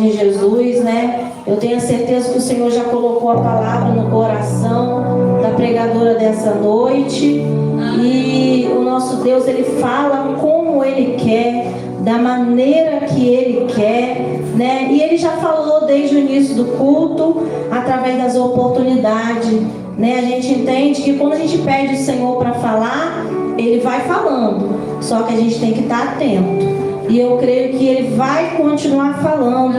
de Jesus, né? Eu tenho a certeza que o Senhor já colocou a palavra no coração da pregadora dessa noite. E o nosso Deus, Ele fala como Ele quer, da maneira que Ele quer, né? E Ele já falou desde o início do culto, através das oportunidades, né? A gente entende que quando a gente pede o Senhor para falar, Ele vai falando, só que a gente tem que estar atento. E eu creio que Ele vai continuar falando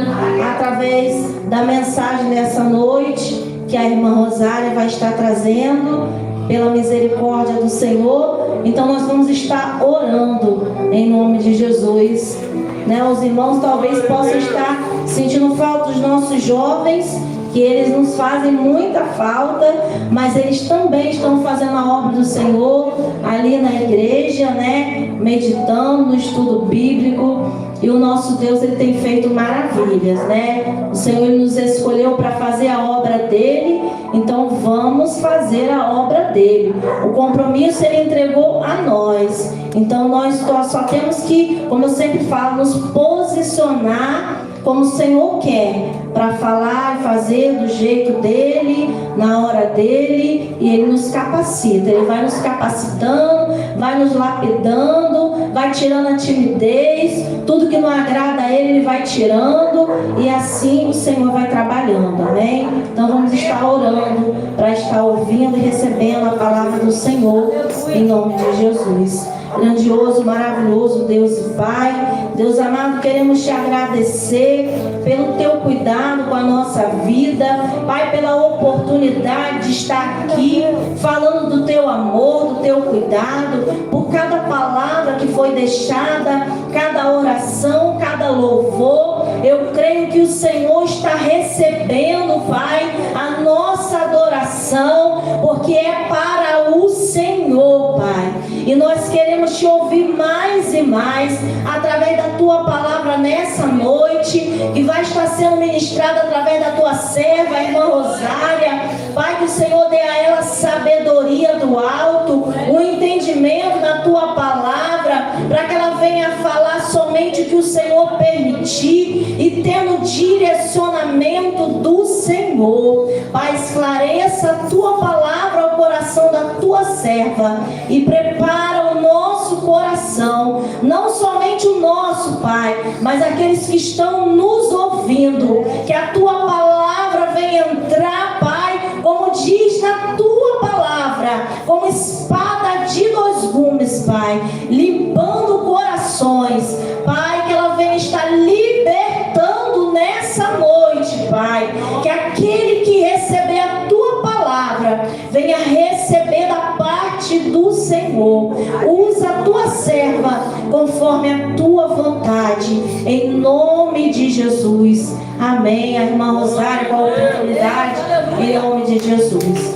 através da mensagem dessa noite, que a irmã Rosália vai estar trazendo, pela misericórdia do Senhor. Então nós vamos estar orando em nome de Jesus, né? Os irmãos talvez possam estar sentindo falta dos nossos jovens, que eles nos fazem muita falta, mas eles também estão fazendo a obra do Senhor ali na igreja, né? Meditando no estudo bíblico. E o nosso Deus, Ele tem feito maravilhas, né? O Senhor, Ele nos escolheu para fazer a obra dEle, então vamos fazer a obra dEle. O compromisso Ele entregou a nós. Então nós só temos que, como eu sempre falo, nos posicionar como o Senhor quer, para falar e fazer do jeito dEle, na hora dEle, e Ele nos capacita. Ele vai nos capacitando, vai nos lapidando, vai tirando a timidez, tudo que não agrada a Ele, Ele vai tirando, e assim o Senhor vai trabalhando, amém? Então vamos estar orando, para estar ouvindo e recebendo a palavra do Senhor, em nome de Jesus. Grandioso, maravilhoso Deus e Pai, Deus amado, queremos te agradecer pelo teu cuidado com a nossa vida, Pai, pela oportunidade de estar aqui falando do teu amor, do teu cuidado, por cada palavra que foi deixada, cada oração, cada louvor. Eu creio que o Senhor está recebendo, Pai, a nossa adoração, porque é para o Senhor, Pai. E nós queremos te ouvir mais e mais através da tua palavra nessa noite, que vai estar sendo ministrada através da tua serva, a irmã Rosália. Pai, que o Senhor dê a ela sabedoria do alto, o entendimento da tua palavra, para que ela venha falar somente o que o Senhor permitir e tendo direcionamento do Senhor. Pai, esclareça a tua palavra ao coração da tua serva e prepara o nosso coração, não somente o nosso, Pai, mas aqueles que estão nos ouvindo, que a tua palavra venha entrar, Pai, como diz na tua palavra, como espada de dois gumes, Pai, limpando corações, Pai, que ela venha estar libertando nessa noite, Pai, que aquele que receber a tua palavra venha receber da parte do Senhor. Usa a tua serva conforme a tua vontade, em nome de Jesus. Amém. A irmã Rosária, com a oportunidade, em nome de Jesus.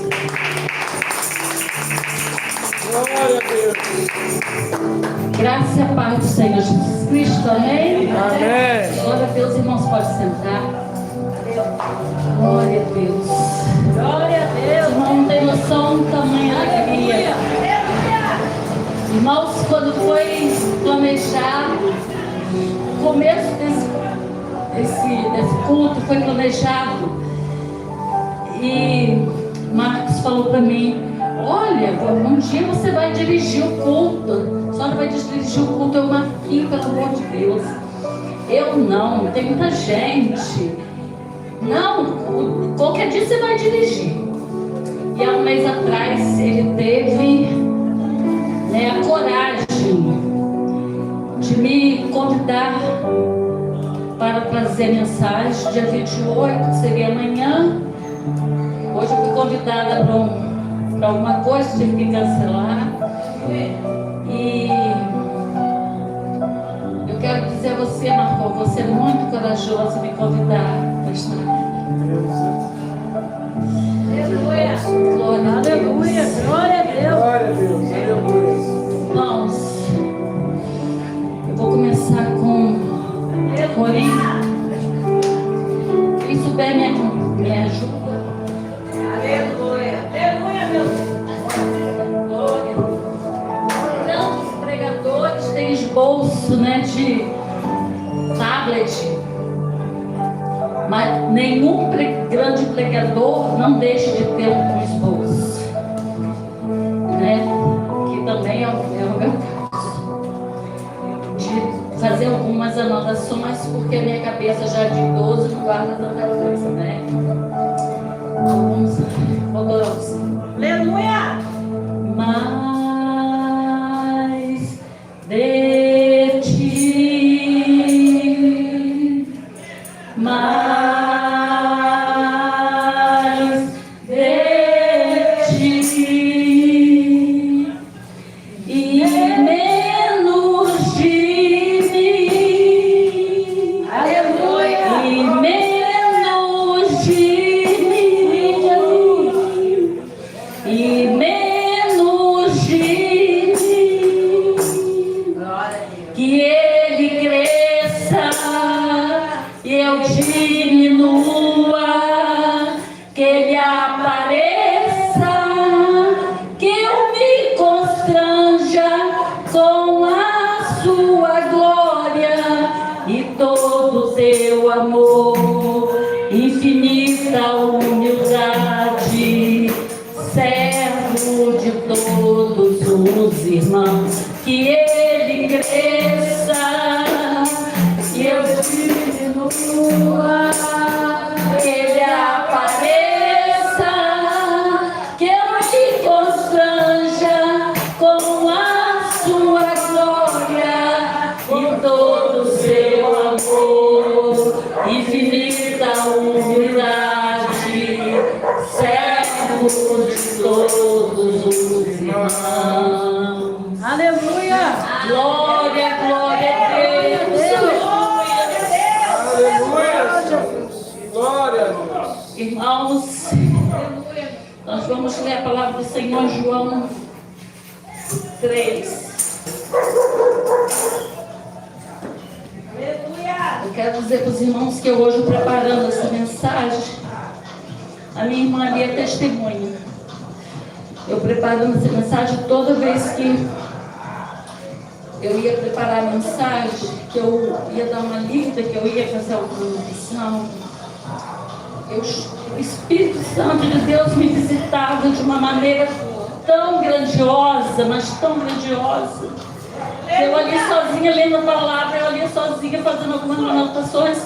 Glória a Deus. Graça e a paz do Senhor Jesus Cristo. Amém? Amém. Glória a Deus, irmãos, pode sentar. Glória a Deus. Glória a Deus. Irmão, não tem noção do tamanho da alegria. Irmãos, quando foi planejado, o começo desse culto foi planejado, e Marcos falou para mim: olha, um dia você vai dirigir o culto. Só não vai dirigir o culto, eu Marquinho, pelo amor de Deus. Eu não, tem muita gente. Não, qualquer dia você vai dirigir. E há um mês atrás ele teve a coragem de me convidar para trazer mensagem. Dia 28, seria amanhã. Hoje eu fui convidada para alguma coisa, tive que cancelar. E eu quero dizer a você, Marco, você é muito corajoso me convidar para estar aqui. Aleluia. Glória a Deus. Aleluia. Glória a Deus. Glória a Deus. Aleluia. Irmãos, eu vou começar com Corinto. Quem souber me ajuda. Aleluia. Aleluia, meu Deus. Glória. Tantos pregadores têm esboço, de tablet. Mas nenhum grande pregador não deixa de ter um esboço, né? Que também é o meu caso. De fazer algumas anotações, porque a minha cabeça já de idoso não guarda tanta coisa, né? Vamos poderosos. Aleluia! Mais de ti, mais de ti e menos de mim. Aleluia! E menos de mim, e menos de mim, que ele cresça e eu diminua, que ele apareça, que eu me constranja com a sua glória e todo teu amor, infinita humildade, servo de todos os irmãos, que ele cresça e eu diminua, que ele apareça, que eu me constranja com a sua glória e todo o seu amor, infinita humildade, servo de todos os irmãos. Aleluia! Glória, glória a Deus. Aleluia, Jesus. Glória a Deus. Irmãos, nós vamos ler a palavra do Senhor João 3. Eu quero dizer para os irmãos que eu hoje, preparando essa mensagem, a minha irmã ali é testemunha. Eu preparando essa mensagem, toda vez que eu ia preparar a mensagem, que eu ia dar uma lida, que eu ia fazer alguma lição, o Espírito Santo de Deus me visitava de uma maneira tão grandiosa, mas tão grandiosa. Eu ali sozinha lendo a palavra, eu ali sozinha fazendo algumas anotações.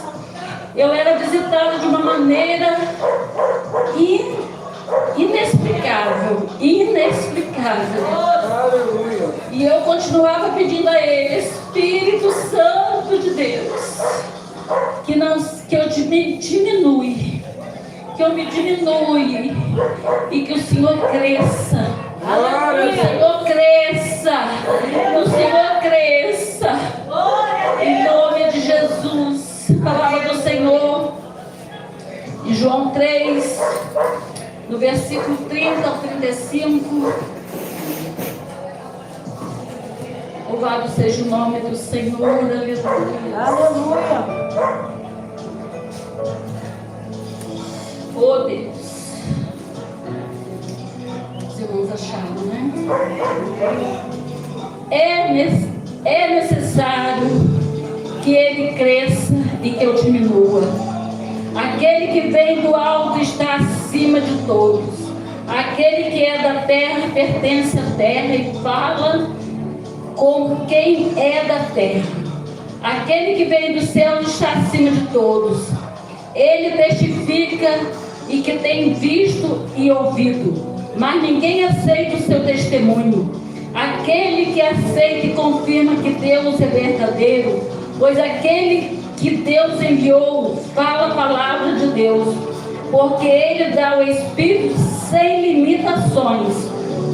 Eu era visitada de uma maneira inexplicável. Aleluia. E eu continuava pedindo a Ele, Espírito Santo de Deus, que eu me diminui, que eu me diminui e que o Senhor cresça. Que o Senhor cresça. Que o Senhor cresça. Em nome de Jesus. Palavra do Senhor. Em João 3, no versículo 30 ao 35. Louvado seja o nome do Senhor. Aleluia. Aleluia! Oh Deus. Os irmãos acharam, né? É necessário que ele cresça e que eu diminua. Aquele que vem do alto está acima de todos. Aquele que é da terra pertence à terra e fala como quem é da terra. Aquele que vem do céu está acima de todos. Ele testifica e que tem visto e ouvido, mas ninguém aceita o seu testemunho. Aquele que aceita e confirma que Deus é verdadeiro, pois aquele que Deus enviou fala a palavra de Deus, porque Ele dá o Espírito sem limitações.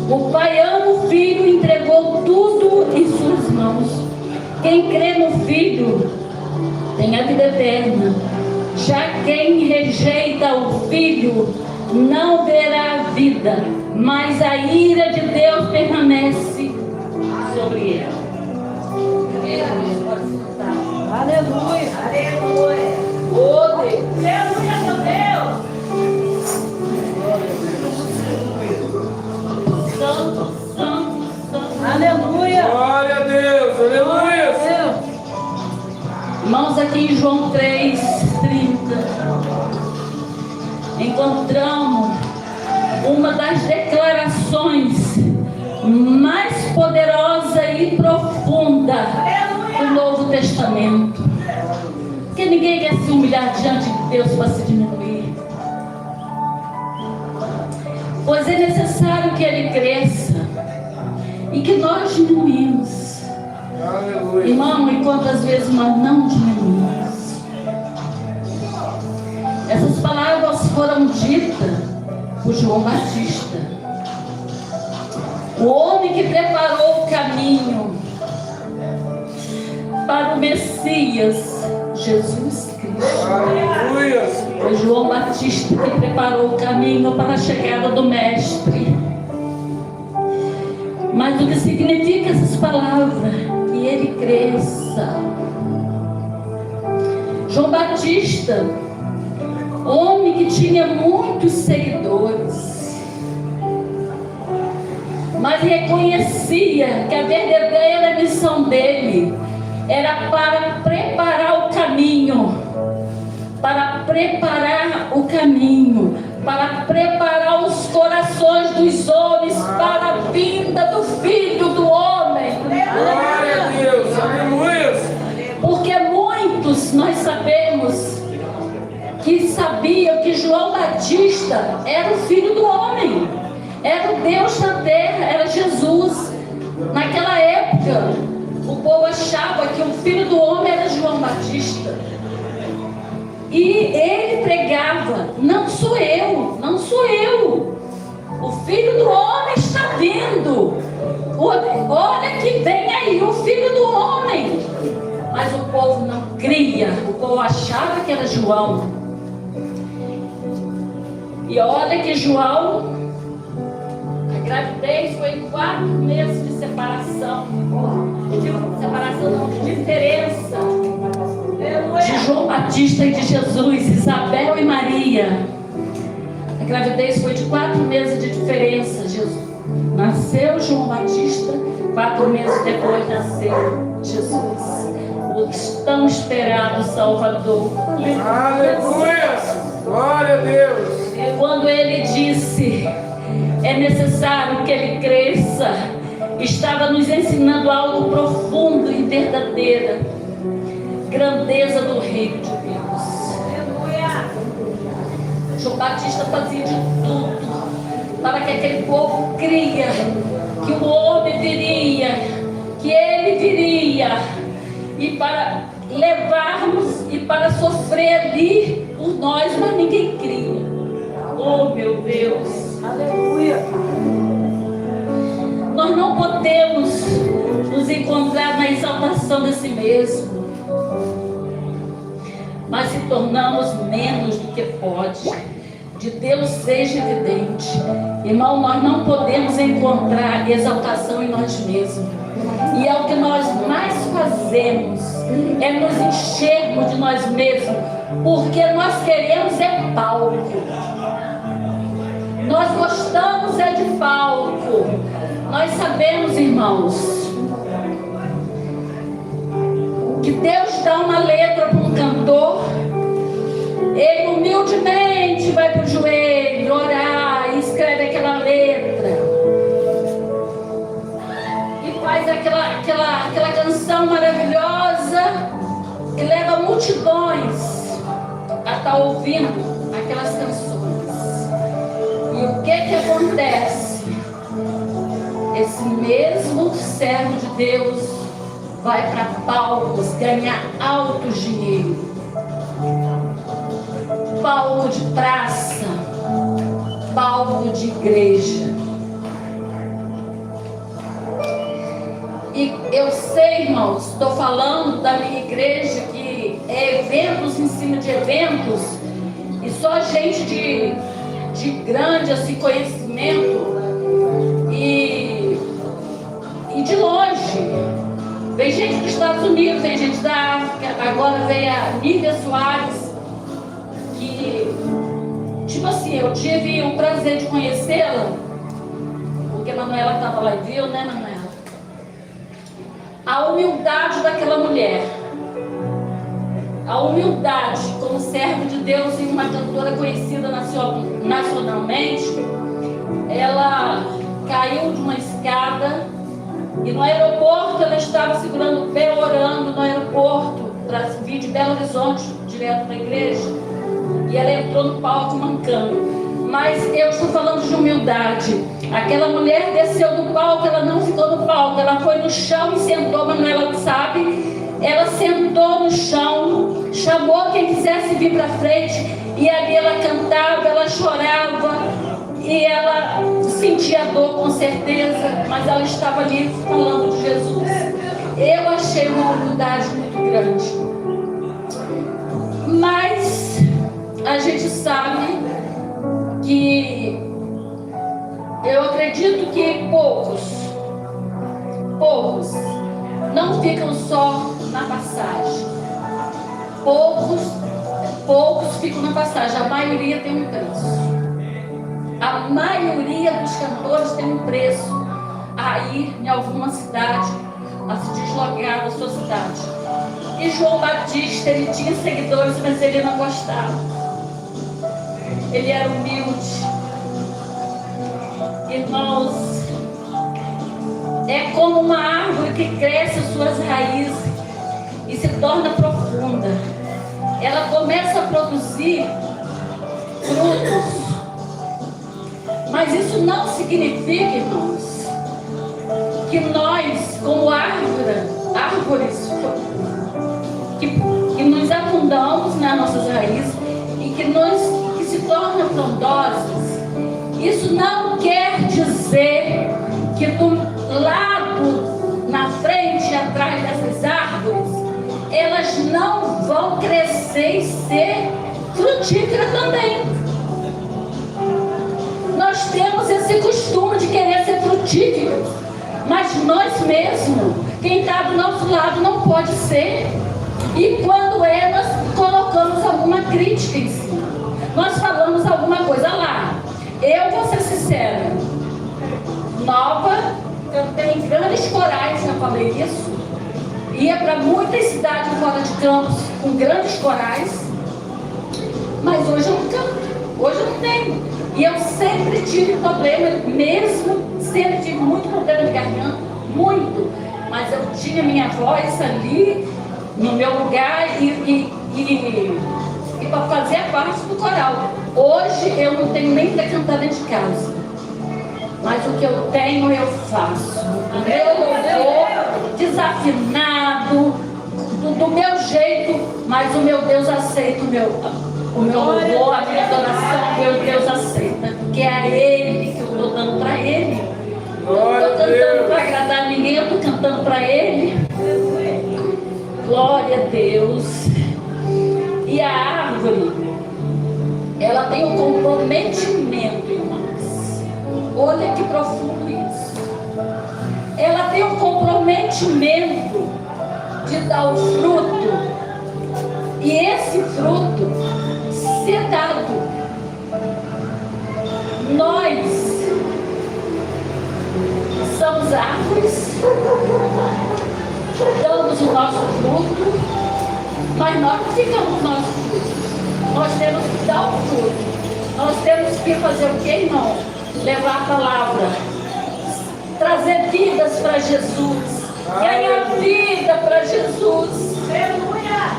O Pai ama o Filho e entregou tudo em suas mãos. Quem crê no Filho tem a vida eterna. Já quem rejeita o Filho não verá a vida, mas a ira de Deus permanece sobre ele. Aleluia! Aleluia! Oh Deus! Aleluia, meu Deus! Santo, santo, santo. Aleluia! Glória a Deus. Aleluia. Irmãos, aqui em João 3, 30. encontramos uma das declarações mais poderosa e profunda do Novo Testamento. Porque ninguém quer se humilhar diante de Deus para se diminuir. Pois é necessário que Ele cresça e que nós diminuímos. Aleluia. Irmão, e quantas vezes nós não diminuímos? Essas palavras foram ditas por João Batista, o homem que preparou o caminho para o Messias, Jesus Cristo. Aleluia. Foi João Batista que preparou o caminho para a chegada do Mestre. Mas o que significa essas palavras? Que ele cresça. João Batista, homem que tinha muitos seguidores, mas reconhecia que a verdadeira missão dele era para preparar o caminho, para preparar os corações dos homens para a vinda do Filho do Homem. Glória a Deus. Aleluia. Porque muitos nós sabemos que sabiam que João Batista era o Filho do Homem, era o Deus na terra, era Jesus. Naquela época, o povo achava que o Filho do Homem era João Batista. E ele pregava: não sou eu, não sou eu. O Filho do Homem está vindo. Olha que vem aí o Filho do Homem. Mas o povo não cria, o povo achava que era João. E olha que João, a gravidez foi 4 meses de separação. De diferença de João Batista e de Jesus, Isabel e Maria. A gravidez foi de 4 meses de diferença. Nasceu João Batista, 4 meses depois nasceu Jesus, o tão esperado Salvador. Aleluia. Glória a Deus. E quando ele disse: é necessário que ele cresça, estava nos ensinando algo profundo e verdadeiro: grandeza do reino de Deus. João Batista fazia de tudo para que aquele povo cria que o homem viria, que ele viria, e para levarmos e para sofrer ali por nós, mas ninguém cria. Oh, meu Deus. Aleluia. Nós não podemos nos encontrar na exaltação de si mesmo, mas se tornamos menos do que pode. De Deus seja evidente. Irmão, nós não podemos encontrar exaltação em nós mesmos. E é o que nós mais fazemos, é nos enchermos de nós mesmos, porque nós queremos é palco. Nós gostamos é de palco. Nós sabemos, irmãos, que Deus dá uma letra para um cantor, ele humildemente vai para o joelho orar e escreve aquela letra e faz aquela canção maravilhosa que leva multidões a estar ouvindo aquelas canções. E o que acontece? Esse mesmo servo de Deus vai para palcos ganhar alto dinheiro, palco de praça, palco de igreja. E eu sei, irmãos, estou falando da minha igreja, que é eventos em cima de eventos, e só gente de grande assim, conhecimento e de longe. Vem gente dos Estados Unidos, vem gente da África. Agora vem a Nívia Soares, que, tipo assim, eu tive o prazer de conhecê-la, porque a Manuela estava lá e viu, né, Manuela? A humildade daquela mulher. a humildade como servo de Deus e uma cantora conhecida nacionalmente, ela caiu de uma escada e no aeroporto ela estava segurando o pé, orando no aeroporto para vir de Belo Horizonte direto para a igreja, e ela entrou no palco mancando. Mas eu estou falando de humildade. Aquela mulher desceu do palco, ela não ficou no palco, ela foi no chão e sentou. Manuela sabe, ela sentou no chão, chamou quem quisesse vir para frente, e ali ela cantava, ela chorava, e ela sentia dor com certeza, mas ela estava ali falando de Jesus. Eu achei uma humildade muito grande. Mas a gente sabe que eu acredito que poucos não ficam só na passagem. Poucos ficam na passagem. A maioria tem um preço. A maioria dos cantores tem um preço a ir em alguma cidade, a se deslocar da sua cidade. E João Batista, ele tinha seguidores, mas ele não gostava. Ele era humilde. Irmãos, é como uma árvore que cresce as suas raízes e se torna profunda. Ela começa a produzir frutos. Mas isso não significa, irmãos, que nós, como árvores, que nos afundamos nas nossas raízes e que se tornam frondosas. Isso não quer dizer que do lado, na frente e atrás dessas árvores, elas não vão crescer e ser frutíferas também. Nós temos esse costume de querer ser frutíferos, mas nós mesmos, quem está do nosso lado, não pode ser. E quando nós colocamos alguma crítica em cima, nós falamos alguma coisa lá. Eu vou ser sincera, nova, cantei em grandes corais, já falei isso, ia para muitas cidades fora de Campos com grandes corais, mas hoje eu não canto, hoje eu não tenho. E eu sempre tive problema, mesmo sempre tive muito problema de garganta, muito, mas eu tinha minha voz ali no meu lugar e para fazer a parte do coral. Hoje eu não tenho nem para cantar dentro de casa, mas o que eu tenho eu faço. O meu louvor desafinado, do meu jeito, mas o meu Deus aceita o meu louvor, a minha adoração, meu Deus aceita, porque é Ele que eu estou dando para Ele. Eu não estou cantando para agradar ninguém, eu estou cantando para Ele. Glória a Deus. E a árvore, ela tem um comprometimento, irmãos. Olha que profundo isso. Ela tem um comprometimento de dar o fruto. E esse fruto ser dado. Nós somos árvores, damos o nosso fruto, mas nós não ficamos no nosso fruto. Nós temos que dar o fruto. Nós temos que fazer o que, irmão? Levar a palavra, trazer vidas para Jesus, ganhar vida para Jesus,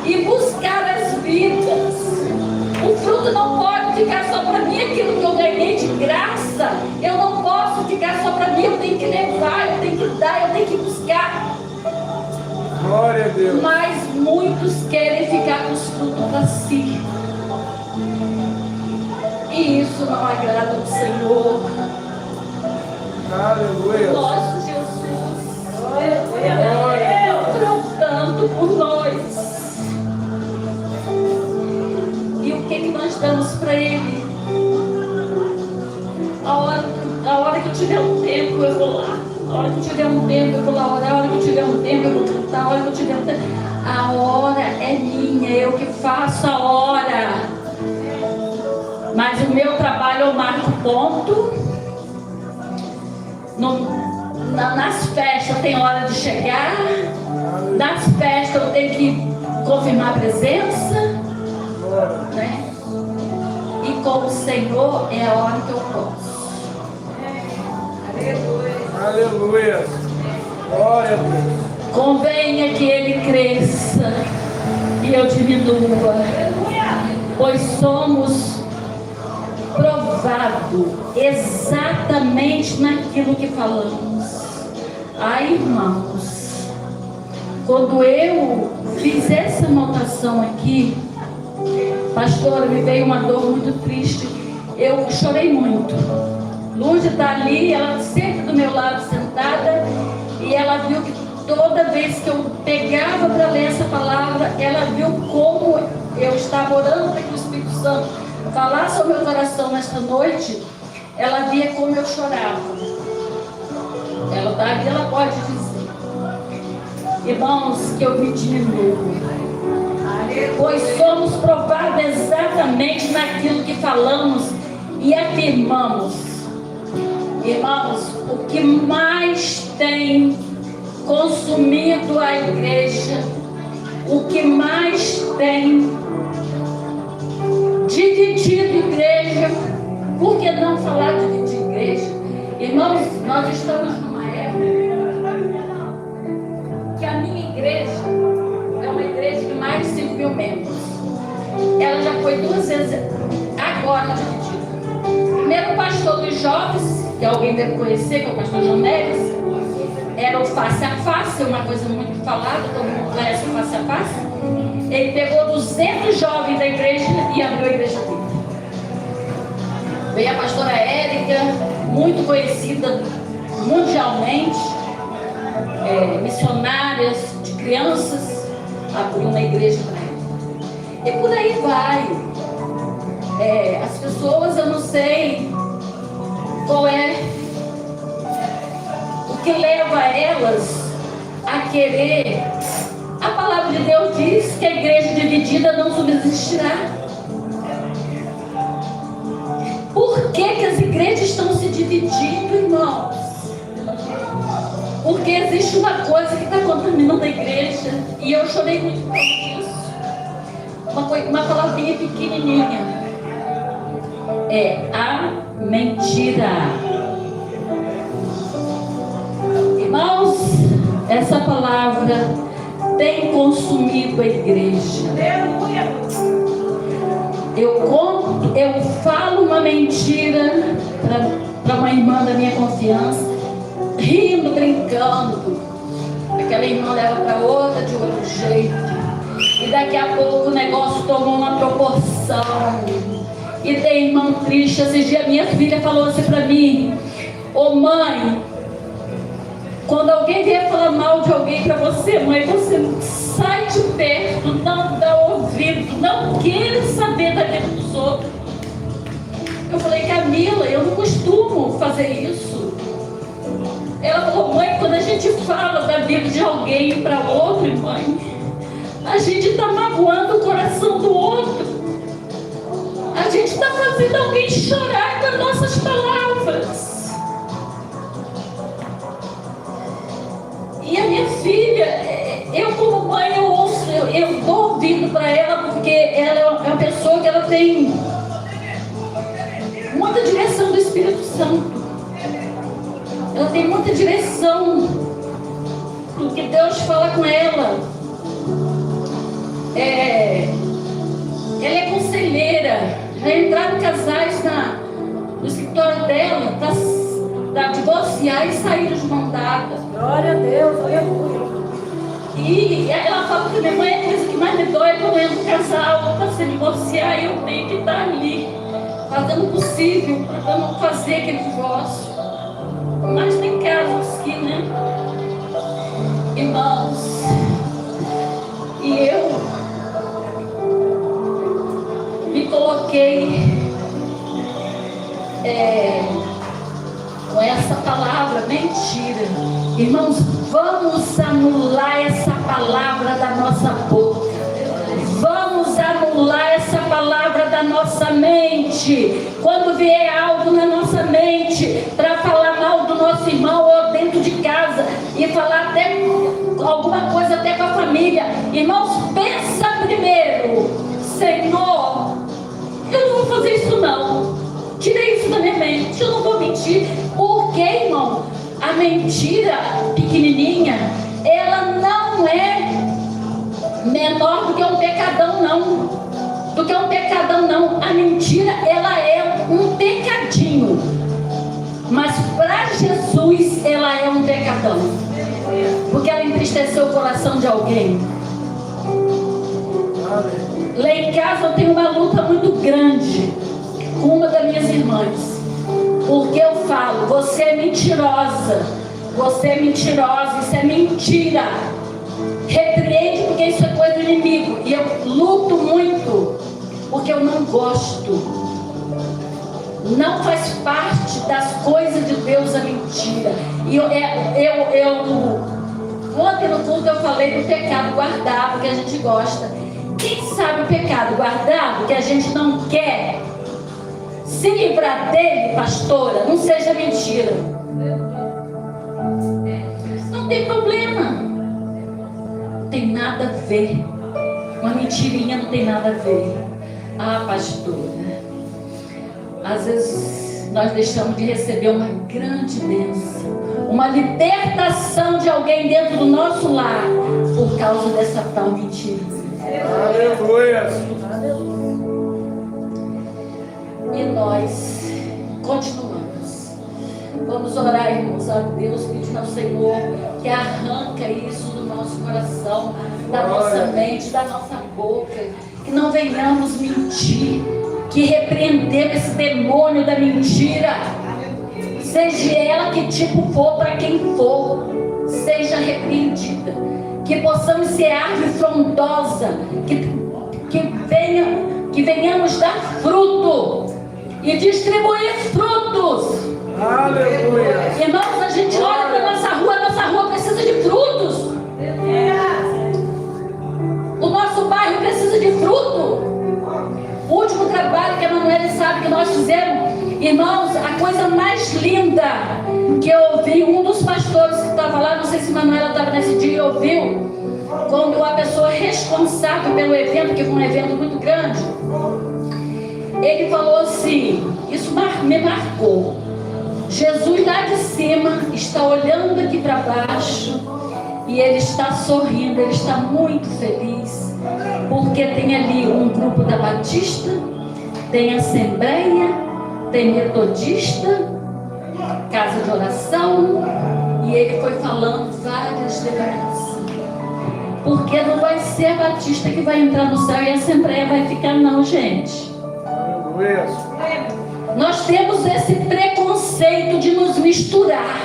e buscar as vidas. O fruto não pode ficar só para mim, aquilo que eu ganhei de graça. Eu não posso ficar só para mim, eu tenho que levar, eu tenho que dar, eu tenho que buscar. Glória a Deus. Mas muitos querem ficar com os frutos para si. E isso não agrada ao Senhor. Aleluia. Nosso Jesus. Lutando por nós. E o que nós damos para Ele? A hora que eu tiver um tempo, eu vou lá. A hora que eu tiver um tempo, eu vou lá orar. A hora que eu tiver um tempo, eu vou cantar. A hora que eu tiver um tempo. A hora é minha, eu que faço a hora. Mas o meu trabalho eu marco ponto. Nas festas tem hora de chegar. Nas festas eu tenho que confirmar a presença, né? E com o Senhor é a hora que eu posso. Aleluia. Glória a Deus. Convenha que Ele cresça e eu diminua, pois somos provados exatamente naquilo que falamos. Ai, irmãos, quando eu fiz essa anotação aqui, pastora, me veio uma dor muito triste. Eu chorei muito. Lourdes está ali, ela sempre do meu lado sentada, e ela viu que toda vez que eu pegava para ler essa palavra, ela viu como eu estava orando para que o Espírito Santo falasse ao meu coração nesta noite. Ela via como eu chorava. Ela está ali, ela pode dizer, irmãos, que eu me diminuo, pois somos provados exatamente naquilo que falamos e afirmamos. Irmãos, o que mais tem consumido a igreja, o que mais tem dividido a igreja, por que não falar de dividir a igreja? Irmãos, nós estamos numa época que a minha igreja é uma igreja de mais de 5 mil membros. Ela já foi 2 vezes agora dividida. Primeiro, o pastor dos jovens, que alguém deve conhecer, que é o pastor João Neves, era o face a face, uma coisa muito falada, todo mundo conhece o face a face. Ele pegou 200 jovens da igreja e abriu a igreja dele. Veio a pastora Érica, muito conhecida mundialmente, missionárias de crianças, abriu uma igreja para ele. E por aí vai. As pessoas, eu não sei qual é o que leva elas a querer. A palavra de Deus diz que a igreja dividida não subsistirá. Por que as igrejas estão se dividindo, irmãos? Porque existe uma coisa que está contaminando a igreja, e eu chorei muito por isso. Uma palavrinha pequenininha. É a mentira. Irmãos, essa palavra tem consumido a igreja. Eu falo uma mentira para uma irmã da minha confiança, rindo, brincando. Aquela irmã leva para outra de outro jeito. E daqui a pouco o negócio tomou uma proporção. E tem irmão triste. Esses dias minha filha falou assim para mim: ô mãe, quando alguém vier falar mal de alguém para você, mãe, você sai de perto, não dá ouvido, não queira saber da vida dos outros. Eu falei: Camila, eu não costumo fazer isso. Ela falou: mãe, quando a gente fala da vida de alguém para outro, mãe, a gente está magoando o coração do outro. A gente está fazendo alguém chorar com as nossas palavras. E a minha filha, eu como mãe, eu ouço, eu dou ouvido para ela, porque ela é uma pessoa que ela tem muita direção do Espírito Santo. Ela tem muita direção do que Deus fala com ela. Ela é conselheira. Já entraram casais no escritório dela para divorciar e sair de mão dada. Glória a Deus, aleluia. E ela fala que minha mãe é a coisa que mais me dói quando entra no casal para se divorciar, e eu tenho que estar ali, fazendo o possível para não fazer aquele divórcio. Mas tem casos que, né? Irmãos, e eu me coloquei com essa palavra mentira. Irmãos, vamos anular essa palavra da nossa boca. Vamos anular essa palavra da nossa mente. Quando vier algo na nossa mente para falar mal do nosso irmão ou dentro de casa, e falar até alguma coisa até com a família, irmãos, pensa tirei isso da minha mente, eu não vou mentir. Porque, irmão, a mentira pequenininha, ela não é menor do que um pecadão, não. Do que um pecadão, não. A mentira, ela é um pecadinho. Mas para Jesus, ela é um pecadão. Porque ela entristeceu o coração de alguém. Lá em casa eu tenho uma luta muito grande com uma das minhas irmãs. Porque eu falo, você é mentirosa. Você é mentirosa, isso é mentira. Repreende, porque isso é coisa do inimigo. E eu luto muito, porque eu não gosto. Não faz parte das coisas de Deus a mentira. E ontem no culto eu falei do pecado guardado, que a gente gosta. Quem sabe o pecado guardado, que a gente não quer se livrar dele, pastora, não seja mentira. Não tem problema. Não tem nada a ver. Uma mentirinha não tem nada a ver. Ah, pastora, às vezes nós deixamos de receber uma grande bênção, uma libertação de alguém dentro do nosso lar, por causa dessa tal mentira. Aleluia. E nós continuamos. Vamos orar, irmãos, a Deus, pedindo ao Senhor que arranca isso do nosso coração, da nossa mente, da nossa boca, que não venhamos mentir, que repreendemos esse demônio da mentira, seja ela que tipo for, para quem for, seja repreendida, que possamos ser árvore frondosa, que venhamos dar fruto e distribuir frutos. Aleluia. Irmãos, a gente olha para a nossa rua precisa de frutos. O nosso bairro precisa de fruto. O último trabalho que a Manuela sabe que nós fizemos, irmãos, a coisa mais linda que eu ouvi, um dos pastores que estava lá, não sei se a Manuela estava nesse dia, ouviu, quando a pessoa responsável pelo evento, que foi um evento muito grande, ele falou assim, isso me marcou. Jesus lá de cima está olhando aqui para baixo e ele está sorrindo, ele está muito feliz, porque tem ali um grupo da Batista, tem Assembleia, tem Metodista, Casa de Oração, e ele foi falando várias denominações. Porque não vai ser a Batista que vai entrar no céu e a Assembleia vai ficar, não, gente. Nós temos esse preconceito de nos misturar.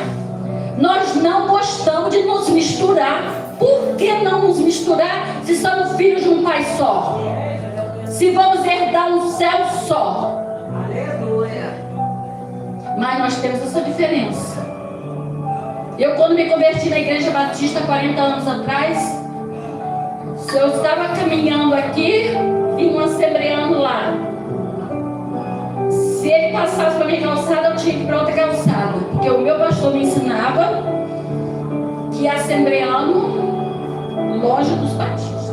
Nós não gostamos de nos misturar. Por que não nos misturar se somos filhos de um pai só? Se vamos herdar um céu só. Mas nós temos essa diferença. Eu, quando me converti na Igreja Batista 40 anos atrás, eu estava caminhando aqui e um assembleano lá. Se ele passasse para a minha calçada, eu tinha que ir para outra calçada, porque o meu pastor me ensinava que assembleano longe dos batistas.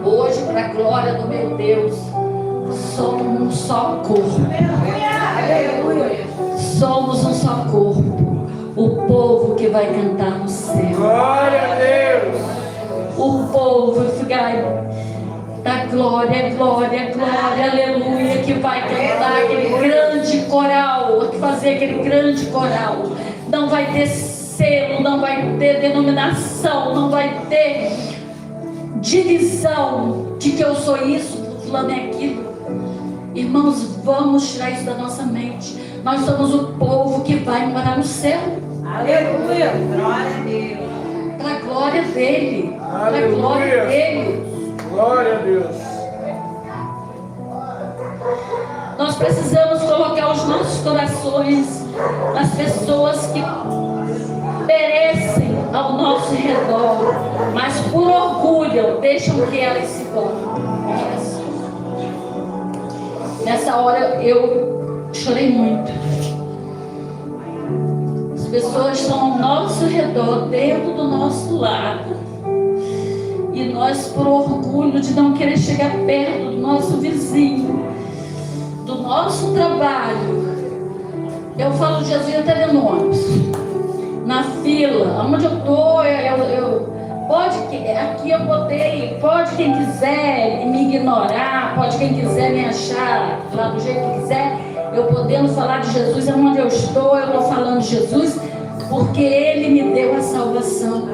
Hoje, para a glória do meu Deus, somos um só corpo. Somos um só corpo. O povo que vai cantar no céu. Glória a Deus. O povo da glória, glória, glória, aleluia, que vai cantar aquele grande coral, fazer aquele grande coral. Não vai ter selo, não vai ter denominação, não vai ter divisão de que eu sou isso, fulano é aquilo. Irmãos, vamos tirar isso da nossa mente. Nós somos o povo que vai morar no céu. Aleluia. Glória a Deus. Para a glória dele. Para a Aleluia. glória dele. Glória a Deus. Nós precisamos colocar os nossos corações nas pessoas que perecem ao nosso redor, mas por orgulho deixam que elas se vão. Nessa hora eu chorei muito. As pessoas estão ao nosso redor, dentro do nosso lado, e nós, por orgulho de não querer chegar perto do nosso vizinho, do nosso trabalho, trabalho, eu falo de Jesus até de ônibus, na fila, onde eu estou, aqui eu botei, pode quem quiser me ignorar, pode quem quiser me achar lá do jeito que quiser, eu podendo falar de Jesus, onde eu estou falando de Jesus, porque Ele me deu a salvação.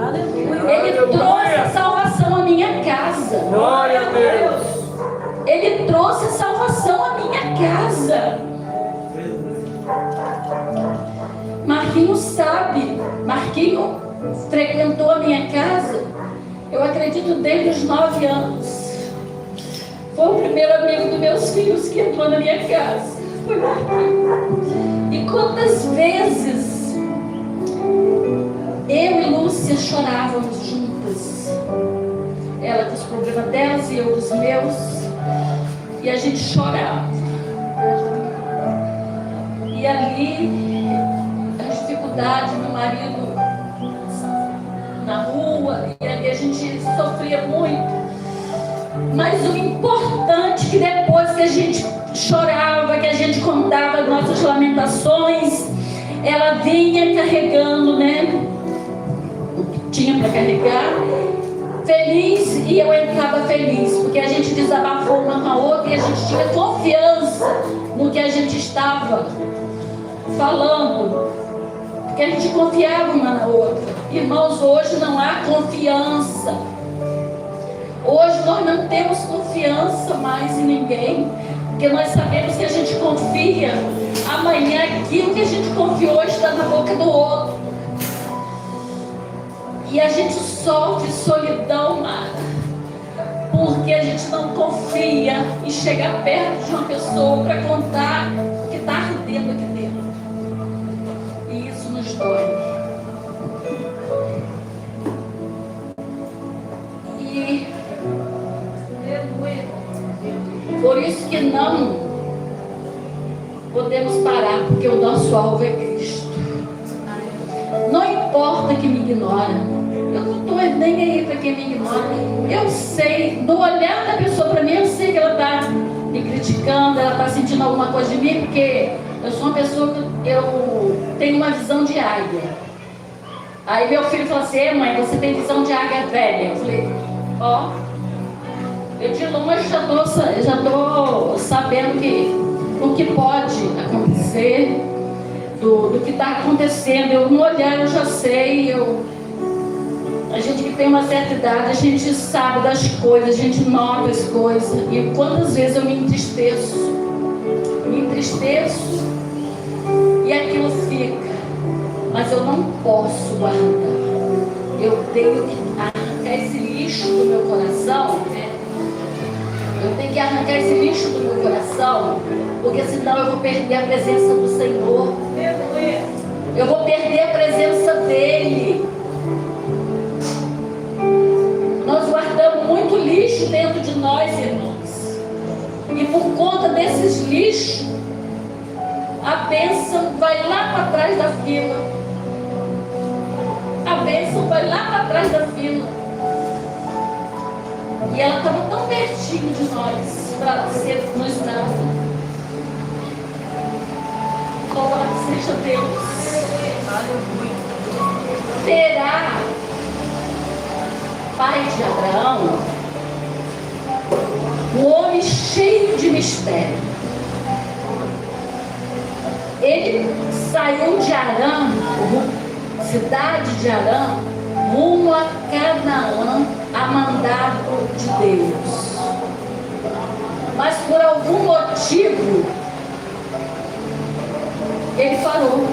Ele trouxe a salvação à minha casa. Glória a Deus. Ele trouxe a salvação à minha casa. Marquinhos sabe, Marquinhos frequentou a minha casa, eu acredito, desde os 9 anos. Foi o primeiro amigo dos meus filhos que entrou na minha casa. Foi Marquinhos. E quantas vezes eu e Lúcia chorávamos juntas. Ela com os problemas delas e eu com os meus. E a gente chorava. E ali, as dificuldades, meu marido na rua, e ali a gente sofria muito. Mas o importante é que depois que a gente chorava, que a gente contava as nossas lamentações, ela vinha carregando, né? O que tinha para carregar, feliz, e eu entrava feliz, porque a gente desabafou uma com a outra e a gente tinha confiança no que a gente estava falando, porque a gente confiava uma na outra. Irmãos, hoje não há confiança. Hoje nós não temos confiança mais em ninguém, porque nós sabemos que a gente confia. Amanhã aquilo que a gente confiou está na boca do outro. E a gente sofre solidão, Mara, porque a gente não confia em chegar perto de uma pessoa para contar o que está ardendo aqui dentro. E isso nos dói. E por isso que não podemos parar, porque o nosso alvo é Cristo. Não importa que me ignora, eu não estou nem aí para quem me ignora. Eu sei, no olhar da pessoa para mim, eu sei que ela está me criticando, ela está sentindo alguma coisa de mim, porque eu sou uma pessoa que eu tenho uma visão de águia. Aí meu filho falou assim: mãe, você tem visão de águia velha? Eu falei: ó, eu de longe já estou sabendo o que pode acontecer, do que está acontecendo. Eu no olhar eu já sei. A gente que tem uma certa idade, a gente sabe das coisas, a gente nota as coisas. E quantas vezes eu me entristeço e aquilo fica, mas eu não posso guardar. Eu tenho que arrancar esse lixo do meu coração, né? Eu tenho que arrancar esse lixo do meu coração, porque senão eu vou perder a presença do Senhor. Eu vou perder a presença dEle. Nós guardamos muito lixo dentro de nós, irmãos. E por conta desses lixos, a bênção vai lá para trás da fila. A bênção vai lá para trás da fila. E ela estava tão pertinho de nós para ser nos dada. Louvado seja Deus. Terá pai de Abraão um homem cheio de mistério. Ele saiu de Arã, cidade de Arã, rumo a Canaã, a mandado de Deus. Mas por algum motivo ele parou.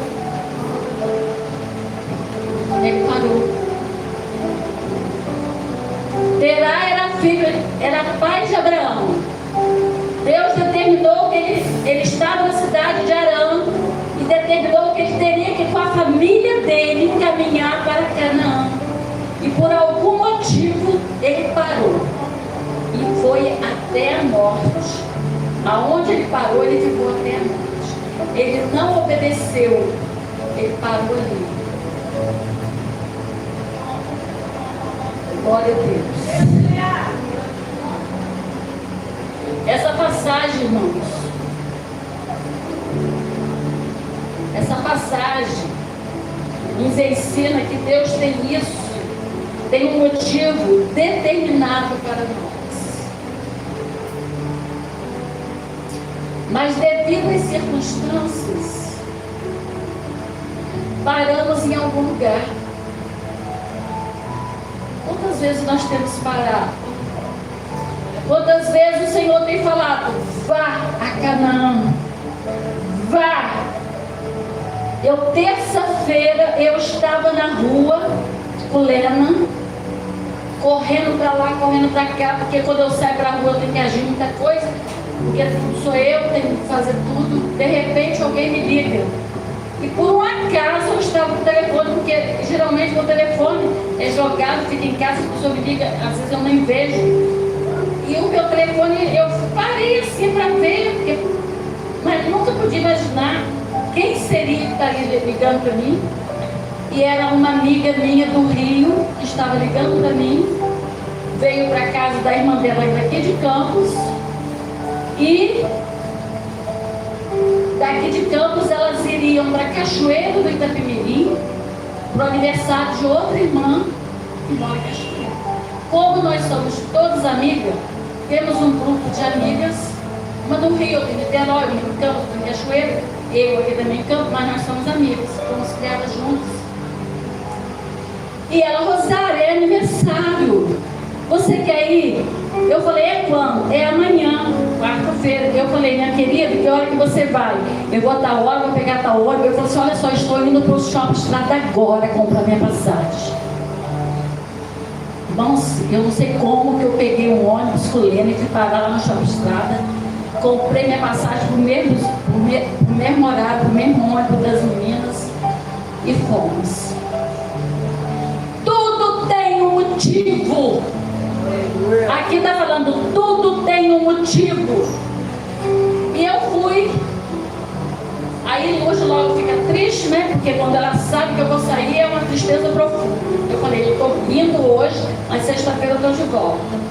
Ele parou. Terá era pai de Abraão. Deus determinou que ele estava na cidade de Arã e determinou que ele teria que ir com a família dele caminhar para Canaã. E por algum motivo ele parou e foi até a morte. Aonde ele parou, ele ficou até a morte. Ele não obedeceu, ele parou ali. Glória a Deus. Essa passagem, irmãos, passagem nos ensina que Deus tem isso, tem um motivo determinado para nós. Mas devido às circunstâncias, paramos em algum lugar. Quantas vezes nós temos parado? Quantas vezes o Senhor tem falado, vá a Canaã, vá. Terça-feira, eu estava na rua, com Lena, correndo para lá, correndo para cá, porque quando eu saio para a rua eu tenho que agir muita coisa, porque sou eu, tenho que fazer tudo. De repente alguém me liga. E por um acaso eu estava com o telefone, porque geralmente meu telefone é jogado, fica em casa, a pessoa me liga, às vezes eu nem vejo. E o meu telefone, eu parei assim para ver, mas nunca podia imaginar quem seria que estaria ligando para mim. E era uma amiga minha do Rio, que estava ligando para mim, veio para casa da irmã dela daqui de Campos, e daqui de Campos elas iriam para Cachoeiro do Itapemirim, para o aniversário de outra irmã que mora em Cachoeiro. Como nós somos todas amigas, temos um grupo de amigas, uma do Rio, outra em Niterói, uma em Campos, outra em Cachoeiro, eu aqui também em Campos, mas nós somos amigas, fomos criadas juntas. E ela, Rosário, é aniversário, você quer ir? Eu falei, é quando? É amanhã, quarta-feira. Eu falei, minha querida, que hora que você vai? Eu vou a tal hora, vou pegar tal hora. Eu falei assim, olha só, estou indo para o Shopping Estrada agora comprar minha passagem. Irmãos, eu não sei como que eu peguei um ônibus com Lena e fui parar lá no Shopping Estrada. Comprei minha passagem pro mesmo horário, pro mesmo ônibus das meninas e fomos. Tudo tem um motivo. Aqui está falando, tudo tem um motivo. E eu fui. Aí hoje logo fica triste, né? Porque quando ela sabe que eu vou sair é uma tristeza profunda. Eu falei, eu estou vindo hoje, mas sexta-feira eu estou de volta.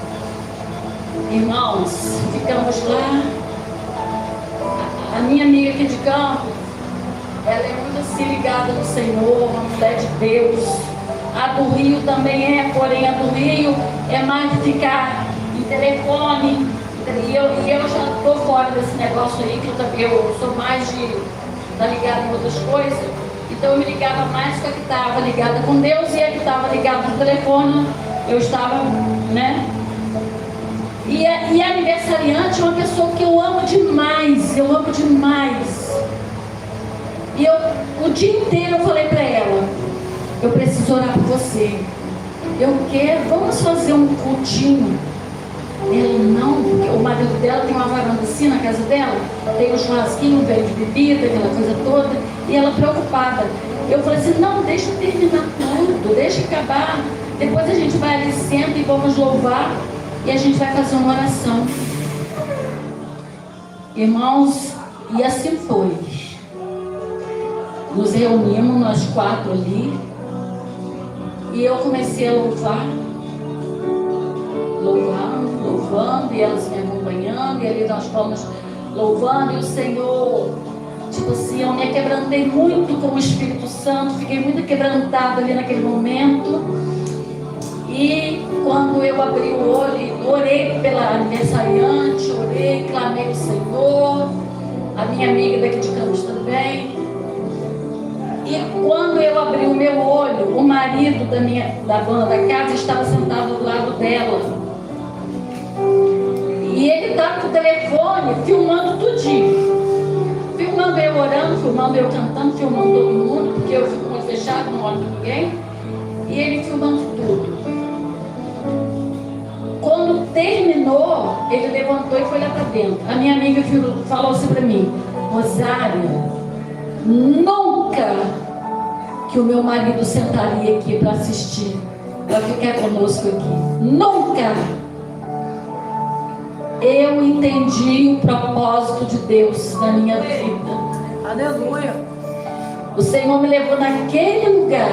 Irmãos, ficamos lá. A minha amiga aqui de campo, ela é muito assim ligada no Senhor, uma mulher de Deus. A do Rio também é, porém a do Rio é mais de ficar em telefone. E eu já estou fora desse negócio aí, que eu sou mais de estar ligada em outras coisas. Então eu me ligava mais com a que estava ligada com Deus, e a que estava ligada no telefone, eu estava, né? E a aniversariante é uma pessoa que eu amo demais, E o dia inteiro eu falei para ela, eu preciso orar por você. Eu quero, vamos fazer um cultinho. Ela, não, porque o marido dela tem uma varanda assim na casa dela, tem um churrasquinho, velho de bebida, aquela coisa toda, e ela preocupada. Eu falei assim, não, deixa eu terminar tudo, deixa acabar, depois a gente vai ali, senta e vamos louvar, e a gente vai fazer uma oração. Irmãos, e assim foi. Nos reunimos, nós 4 ali, e eu comecei a louvar, louvando, e elas me acompanhando, e ali nós fomos louvando, e o Senhor, tipo assim, eu me quebrantei muito com o Espírito Santo, fiquei muito quebrantada ali naquele momento. E quando eu abri o olho, orei pela aniversariante, orei, clamei ao Senhor, a minha amiga daqui de Campos também. E quando eu abri o meu olho, o marido da dona da casa estava sentado do lado dela. E ele estava com o telefone filmando tudinho. Filmando eu orando, filmando eu cantando, filmando todo mundo, porque eu fico muito fechado, não olho para ninguém. E ele filmando tudo. Quando terminou, ele levantou e foi lá para dentro. A minha amiga falou assim para mim, Rosário, nunca que o meu marido sentaria aqui para assistir, para ficar conosco aqui. Nunca. Eu entendi o propósito de Deus na minha vida. Aleluia. O Senhor me levou naquele lugar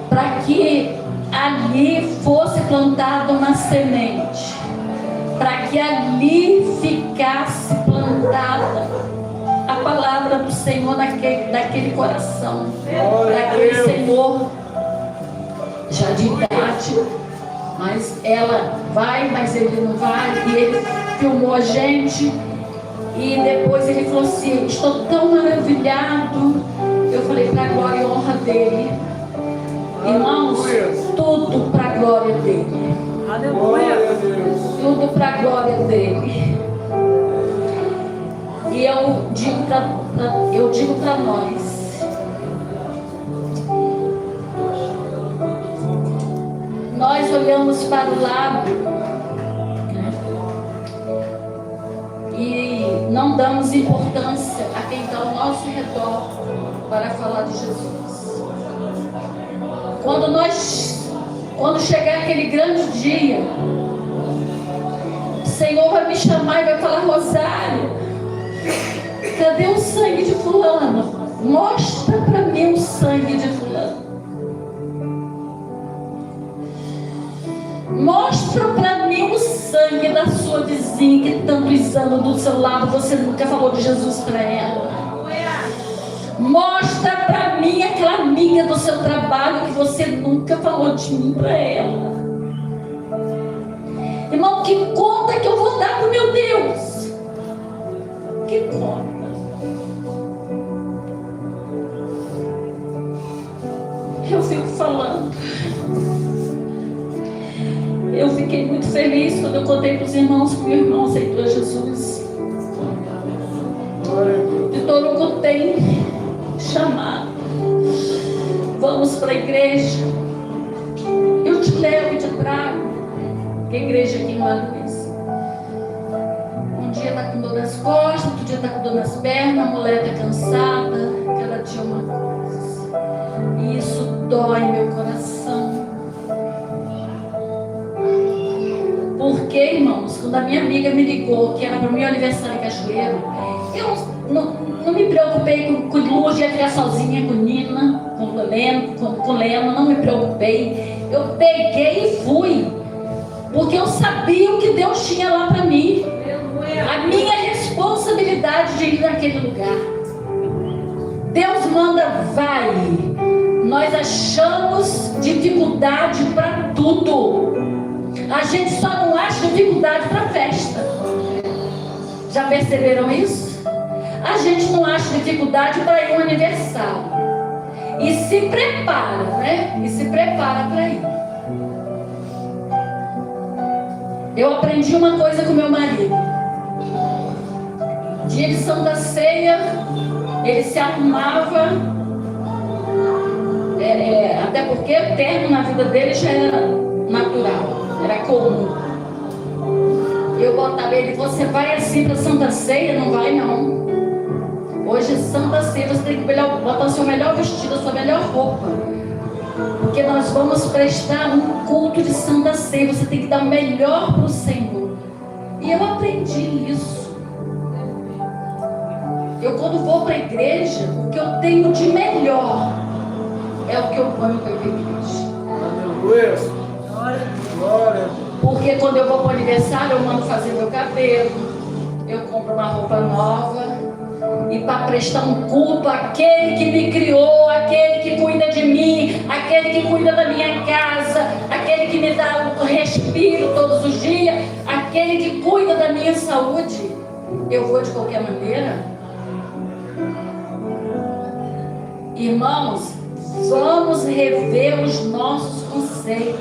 para que ali fosse plantada uma semente, para que ali ficasse plantada a palavra do Senhor Senhor naquele coração, Glória a daquele Deus. Senhor, já de idade, mas ela vai, mas ele não vai, e ele filmou a gente, e depois ele falou assim, estou tão maravilhado. Eu falei, para a glória e honra dele. Irmãos, tudo para a glória dele. Glória a Deus. Tudo para a glória dele. E eu digo para nós olhamos para o lado, né, e não damos importância a quem está ao nosso redor para falar de Jesus. Quando chegar aquele grande dia, o Senhor vai me chamar e vai falar, Rosário, cadê o sangue de fulano? Mostra para mim o sangue de fulano. Mostra para mim o sangue da sua vizinha que tantos anos do seu lado você nunca falou de Jesus para ela. Mostra para mim aquela amiga do seu trabalho que você nunca falou de mim para ela. Irmão, que conta que eu vou dar pro meu Deus? Que conta? Eu fico falando. Eu fiquei muito feliz quando eu contei para os irmãos que meu irmão aceitou Jesus. E Torugo tem chamado. Vamos para a igreja. Eu te levo e te trago. Que a igreja aqui em Luz. Um dia está com dor nas costas, outro dia está com dor nas pernas, a mulher está cansada, cada dia uma coisa. E isso dói meu coração. Porque, irmãos, quando a minha amiga me ligou, que era para o meu aniversário em Cachoeiro, eu não me preocupei com Luz, ia ficar sozinha com Nina, com Leno, não me preocupei. Eu peguei e fui, porque eu sabia o que Deus tinha lá para mim. A minha responsabilidade de ir naquele lugar. Deus manda, vai. Nós achamos dificuldade para tudo. A gente só não acha dificuldade para festa. Já perceberam isso? A gente não acha dificuldade para ir a um aniversário. E se prepara, né? E se prepara para ir. Eu aprendi uma coisa com meu marido. Dia de Santa Ceia, ele se arrumava, até porque o terno na vida dele já era natural, era comum. Eu botava ele, você vai assim para Santa Ceia? Não vai não. Hoje Santa Ceia você tem que botar o seu melhor vestido, a sua melhor roupa. Porque nós vamos prestar um culto de Santa Ceia. Você tem que dar o melhor para o Senhor. E eu aprendi isso. Eu quando vou para a igreja, o que eu tenho de melhor é o que eu ponho para a igreja. Aleluia. Glória. Porque quando eu vou para o aniversário, eu mando fazer meu cabelo, eu compro uma roupa nova. E para prestar um culto àquele que me criou, aquele que cuida de mim, aquele que cuida da minha casa, aquele que me dá o respiro todos os dias, aquele que cuida da minha saúde, eu vou de qualquer maneira. Irmãos, vamos rever os nossos conceitos.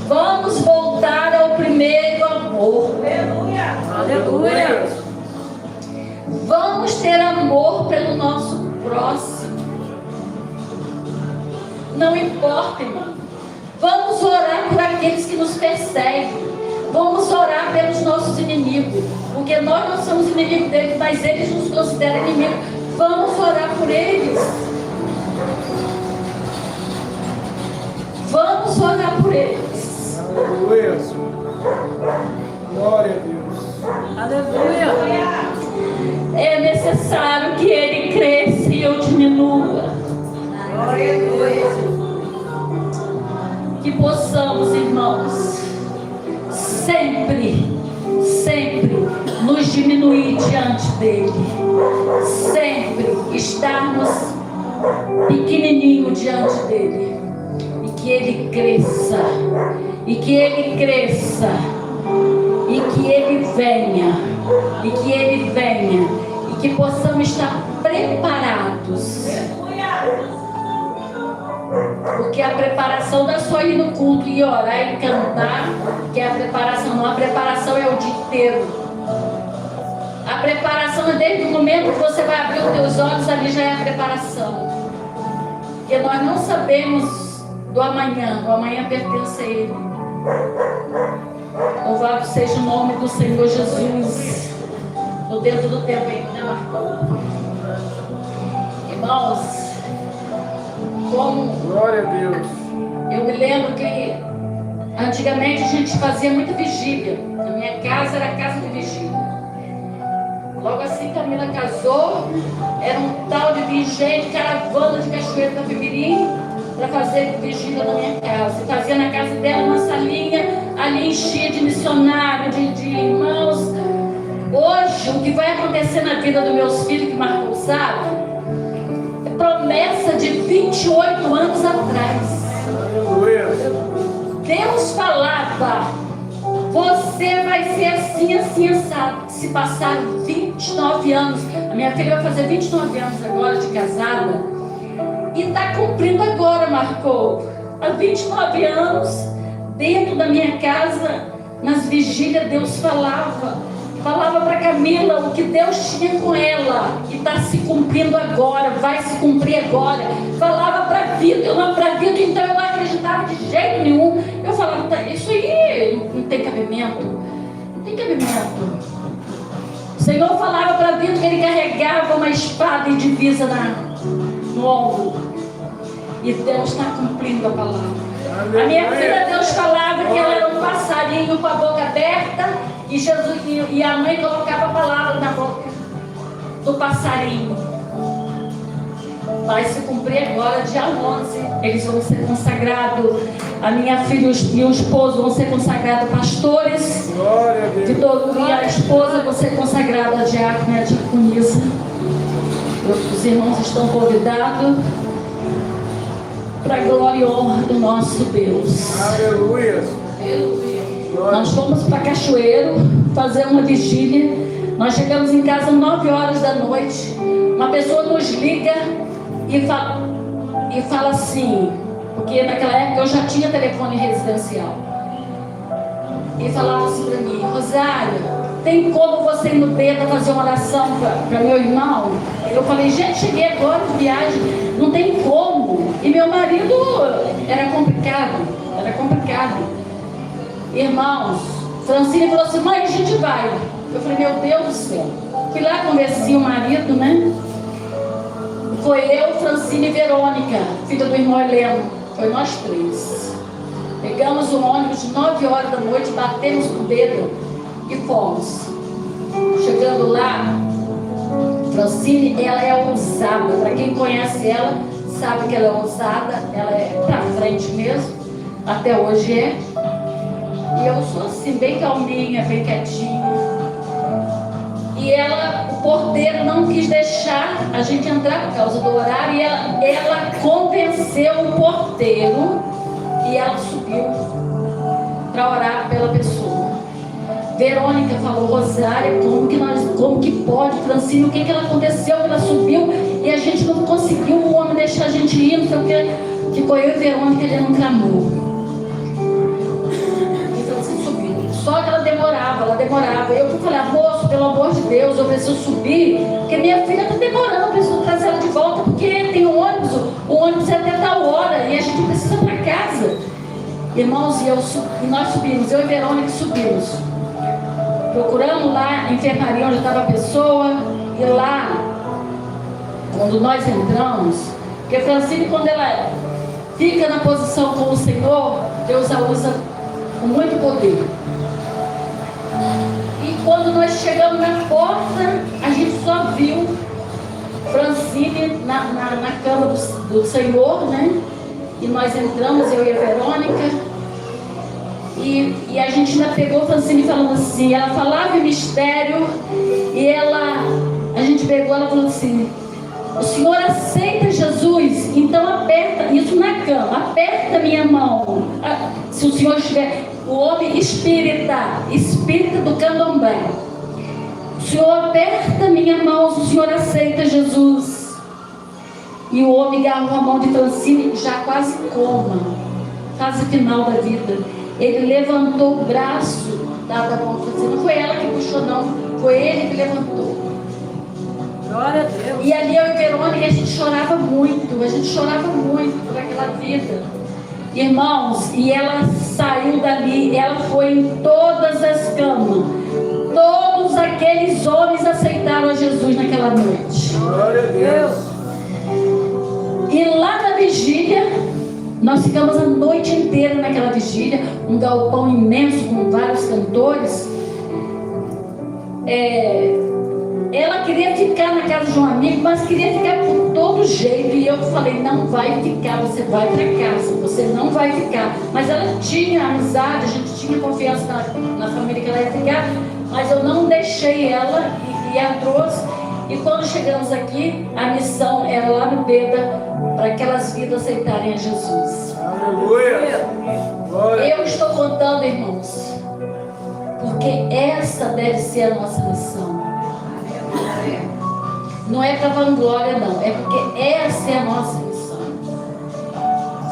Vamos voltar ao primeiro amor. Aleluia. Aleluia. Vamos ter amor pelo nosso próximo. Não importa, irmão. Vamos orar por aqueles que nos perseguem. Vamos orar pelos nossos inimigos. Porque nós não somos inimigos deles, mas eles nos consideram inimigos. Vamos orar por eles. Vamos orar por eles. Aleluia. Glória a Deus. Aleluia. É necessário que ele cresça e eu diminua. Glória a Deus. Que possamos, irmãos, sempre nos diminuir diante dele. Sempre estarmos pequenininho diante dele. E que ele cresça. E que ele cresça. E que ele venha. E que ele venha. E que possamos estar preparados. Porque a preparação não é só ir no culto e orar e cantar, que é a preparação. Não, a preparação é o dia inteiro. A preparação é desde o momento que você vai abrir os teus olhos, ali já é a preparação. Porque nós não sabemos do amanhã. O amanhã pertence a Ele. Louvado seja o nome do Senhor Jesus. Estou dentro do tempo ainda, né, Marcão? Irmãos, como Glória a Deus. eu me lembro que antigamente a gente fazia muita vigília. Na minha casa era casa de vigília. Logo assim que a Camila casou, era um tal de vigília, de caravana de Cachoeiro da Figueirinha, para fazer vigília na minha casa. E fazia na casa dela uma salinha, ali enchia de missionários, de irmãos. Hoje, o que vai acontecer na vida dos meus filhos, que Marcos sabe, é promessa de 28 anos atrás. Aleluia. Deus falava: você vai ser assim, assim, assado. Se passaram 29 anos, a minha filha vai fazer 29 anos agora de casada, e está cumprindo agora, Marcou. Há 29 anos, dentro da minha casa, nas vigílias, Deus falava para Camila o que Deus tinha com ela, e está se cumprindo agora, vai se cumprir agora. Falava para Vitor, então eu não acreditava de jeito nenhum. Eu falava: isso aí não tem cabimento, não tem cabimento. O Senhor falava para Vitor que ele carregava uma espada e divisa no ombro, e Deus está cumprindo a palavra. A minha filha, Deus falava que ela era um passarinho com a boca aberta, e Jesus e a mãe colocava a palavra na boca do passarinho. Vai se cumprir agora, dia 11. Eles vão ser consagrados. A minha filha e o esposo vão ser consagrados pastores. Glória a Deus. Vitor e a esposa vão ser consagradas a diácono e a diaconisa. Os irmãos estão convidados para a glória e honra do nosso Deus. Aleluia. Nós fomos para Cachoeiro fazer uma vigília. Nós chegamos em casa às 9 horas da noite. Uma pessoa nos liga e fala assim, porque naquela época eu já tinha telefone residencial. E falava assim para mim: Rosário, tem como você ir no Beta fazer uma oração para meu irmão? Eu falei: gente, cheguei agora de viagem, não tem como. E meu marido era complicado. Irmãos, Francine falou assim: mãe, a gente vai. Eu falei: meu Deus do céu. Fui lá, convenci o marido, né? Foi eu, Francine e Verônica, filha do irmão Heleno. Foi nós três. Pegamos um ônibus de 9 horas da noite, batemos no dedo e fomos. Chegando lá, Francine, ela é ousada. Para quem conhece ela, sabe que ela é ousada. Ela é pra frente mesmo. Até hoje é. E eu sou assim, bem calminha, bem quietinha. E ela, o porteiro não quis deixar a gente entrar por causa do horário. E ela convenceu o porteiro e ela subiu para orar pela pessoa. Verônica falou: Rosária, como que pode? Francine, o que aconteceu? Ela subiu e a gente não conseguiu, o homem deixar a gente ir, não sei o que. Ficou eu e Verônica, ele não clamou. Só que ela demorava. Eu falei: moço, pelo amor de Deus, eu preciso subir, porque minha filha está demorando, eu preciso trazer ela de volta, porque tem um ônibus, o ônibus é até tal hora, e a gente precisa ir para casa. Irmãos, e nós subimos, eu e Verônica subimos. Procuramos lá a enfermaria onde estava a pessoa, e lá, quando nós entramos, porque a Francine, quando ela fica na posição com o Senhor, Deus a usa com muito poder. E quando nós chegamos na porta, a gente só viu Francine na cama do Senhor, né? E nós entramos, eu e a Verônica, e a gente ainda pegou Francine falando assim, ela falava em mistério, gente pegou, ela falou assim: o senhor aceita Jesus? Então aperta, isso na cama, aperta minha mão. Se o senhor estiver, o homem espírita do candomblé, o senhor aperta minha mão, se o senhor aceita Jesus. E o homem agarrou a mão de Francine, já quase coma, fase final da vida. Ele levantou o braço da mão de Francine, não foi ela que puxou não, foi ele que levantou. Glória a Deus. E ali eu e Verônica, a gente chorava muito por aquela vida. Irmãos, e ela saiu dali, ela foi em todas as camas. Todos aqueles homens aceitaram a Jesus naquela noite. Glória a Deus. E lá na vigília, nós ficamos a noite inteira naquela vigília, um galpão imenso com vários cantores. Ela queria ficar na casa de um amigo, mas queria ficar por todo jeito. E eu falei: não vai ficar, você vai para casa, você não vai ficar. Mas ela tinha amizade, a gente tinha confiança na família que ela ia ficar. Mas eu não deixei ela e a trouxe. E quando chegamos aqui, a missão era lá no Beda, para aquelas vidas aceitarem a Jesus. Aleluia. Glória. Eu estou contando, irmãos, porque essa deve ser a nossa missão. Não é para vanglória, não. É porque essa é a nossa missão.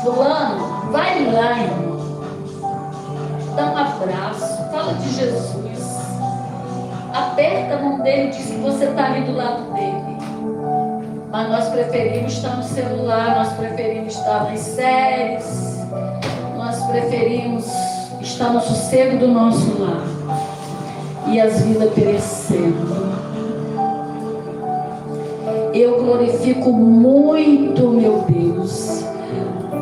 Fulano, vai lá, irmão. Dá um abraço. Fala de Jesus. Aperta a mão dele e diz que você está ali do lado dele. Mas nós preferimos estar no celular, nós preferimos estar nas séries, nós preferimos estar no sossego do nosso lar. E as vidas perecendo. Eu glorifico muito, meu Deus.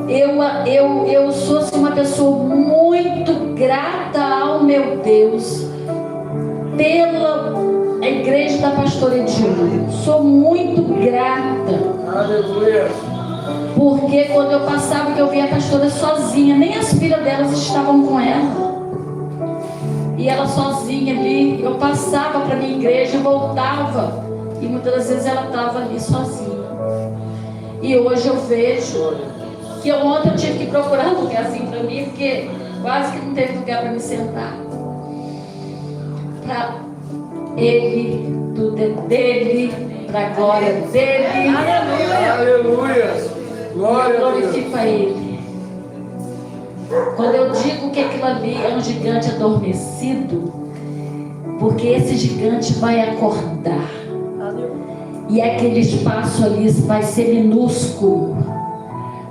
Eu sou assim, uma pessoa muito grata ao meu Deus pela igreja da Pastora Edilma. Sou muito grata. Aleluia. Porque quando eu passava, que eu via a pastora sozinha, nem as filhas delas estavam com ela. E ela sozinha ali, eu passava para minha igreja, voltava. E muitas das vezes ela estava ali sozinha. E hoje eu vejo que ontem eu tive que procurar um lugarzinho para mim, porque quase que não teve lugar para me sentar. Para ele, tudo é dele, para a glória dele. Aleluia. Glória Eu a Deus. glorifico a ele. Quando eu digo que aquilo ali é um gigante adormecido, porque esse gigante vai acordar. E aquele espaço ali vai ser minúsculo.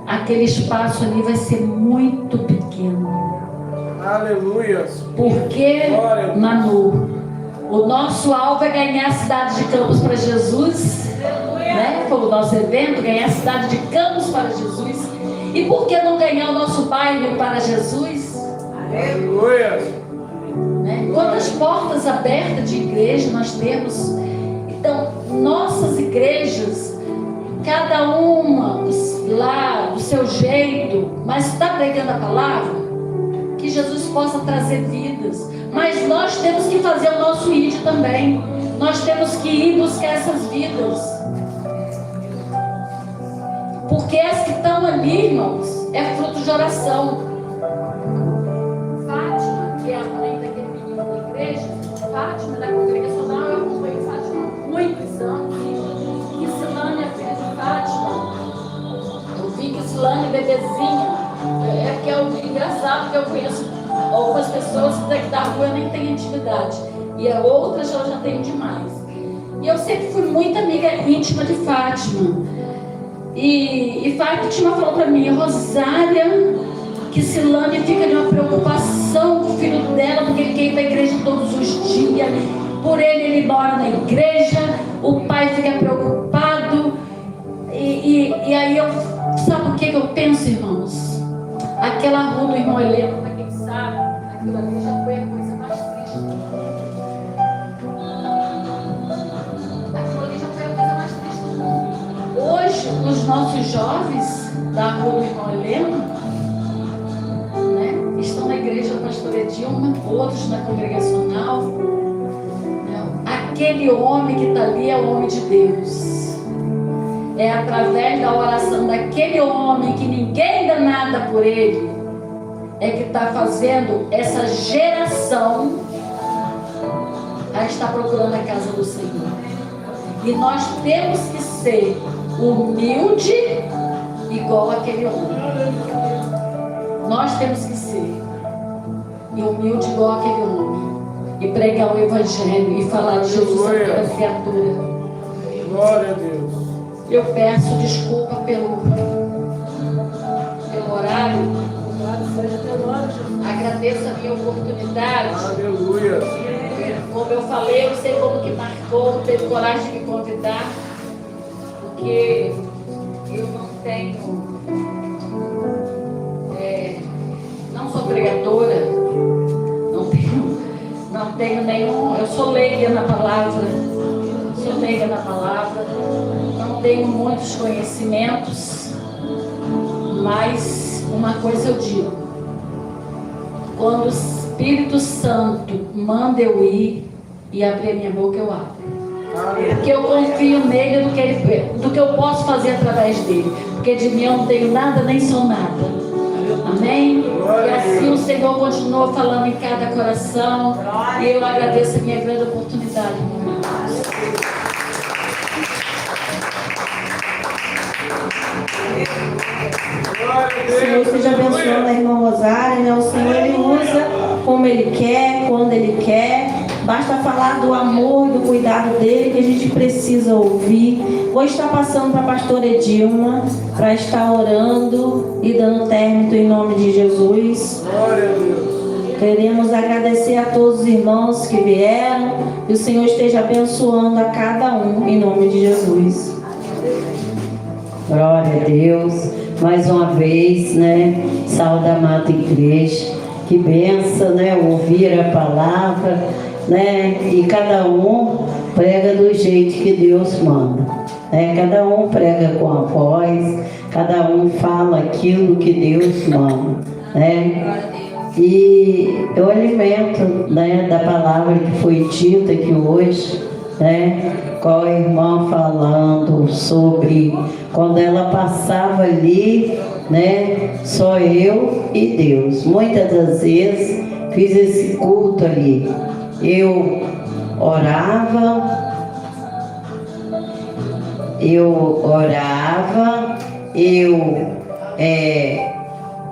Aquele espaço ali vai ser muito pequeno. Aleluia. Porque, Manu, o nosso alvo é ganhar a cidade de Campos para Jesus. Né? Foi o nosso evento, ganhar a cidade de Campos para Jesus. E por que não ganhar o nosso bairro para Jesus? Aleluia. Né? Quantas portas abertas de igreja nós temos? Então, nossas igrejas, cada uma lá do seu jeito, mas está pregando a palavra, que Jesus possa trazer vidas. Mas nós temos que fazer o nosso ID também. Nós temos que ir buscar essas vidas. Porque as que estão ali, irmãos, é fruto de oração. Fátima, que é a mãe daquele menino da igreja, Fátima da congregacional, eu acompanho Fátima há muitos anos. E Silane, a filha de Fátima, eu vi que Silane, bebezinha, que é o engraçado que eu conheço algumas pessoas daqui da rua eu nem tenho intimidade. E a outras eu já tenho demais. E eu sempre fui muito amiga íntima de Fátima. E Fátima falou para mim: Rosália, que Silane fica de uma preocupação com o filho dela, porque ele quer ir para a igreja todos os dias. Por ele mora na igreja, o pai fica preocupado. E aí sabe o que eu penso, irmãos? Aquela rua do irmão Heleno, para quem sabe, aquilo ali já foi a coisa mais triste. Aquilo ali já foi a coisa mais triste do mundo. Hoje, os nossos jovens da rua do irmão Heleno, né, estão na igreja da Pastora Edilma, outros na congregacional. Né? aquele homem que está ali é o homem de Deus. É através da oração daquele homem que ninguém dá nada por ele, é que está fazendo essa geração a estar procurando a casa do Senhor. E nós temos que ser humilde igual aquele homem. Nós temos que ser humilde igual aquele homem. E pregar o Evangelho e falar de Jesus a toda criatura. Glória a Deus. Eu peço desculpa pelo horário. Agradeço a minha oportunidade. Aleluia. Como eu falei, eu sei como que marcou, teve coragem de me convidar, porque eu não tenho, não sou pregadora, não tenho nenhum, eu sou leiga na palavra, não tenho muitos conhecimentos, mas uma coisa eu digo: quando o Espírito Santo manda eu ir e abrir a minha boca, eu abro. Porque eu confio nele do que eu posso fazer através dele. Porque de mim eu não tenho nada, nem sou nada. Amém? E assim o Senhor continua falando em cada coração. E eu agradeço a minha grande oportunidade, meu irmão. O Senhor esteja abençoando a irmã Rosária, né? O Senhor, Ele usa como Ele quer, quando Ele quer. Basta falar do amor e do cuidado dEle, que a gente precisa ouvir. Vou estar passando para a pastora Edilma, para estar orando e dando término em nome de Jesus. Glória a Deus. Queremos agradecer a todos os irmãos que vieram. E o Senhor esteja abençoando a cada um, em nome de Jesus. Glória a Deus. Mais uma vez, né? Salve a amada igreja. Que benção, né? Ouvir a palavra, né? E cada um prega do jeito que Deus manda, né? Cada um prega com a voz, cada um fala aquilo que Deus manda, né? E eu alimento, né, da palavra que foi dita aqui hoje, né? Com a irmã falando sobre quando ela passava ali, né? Só eu e Deus. Muitas das vezes fiz esse culto ali. Eu orava, eu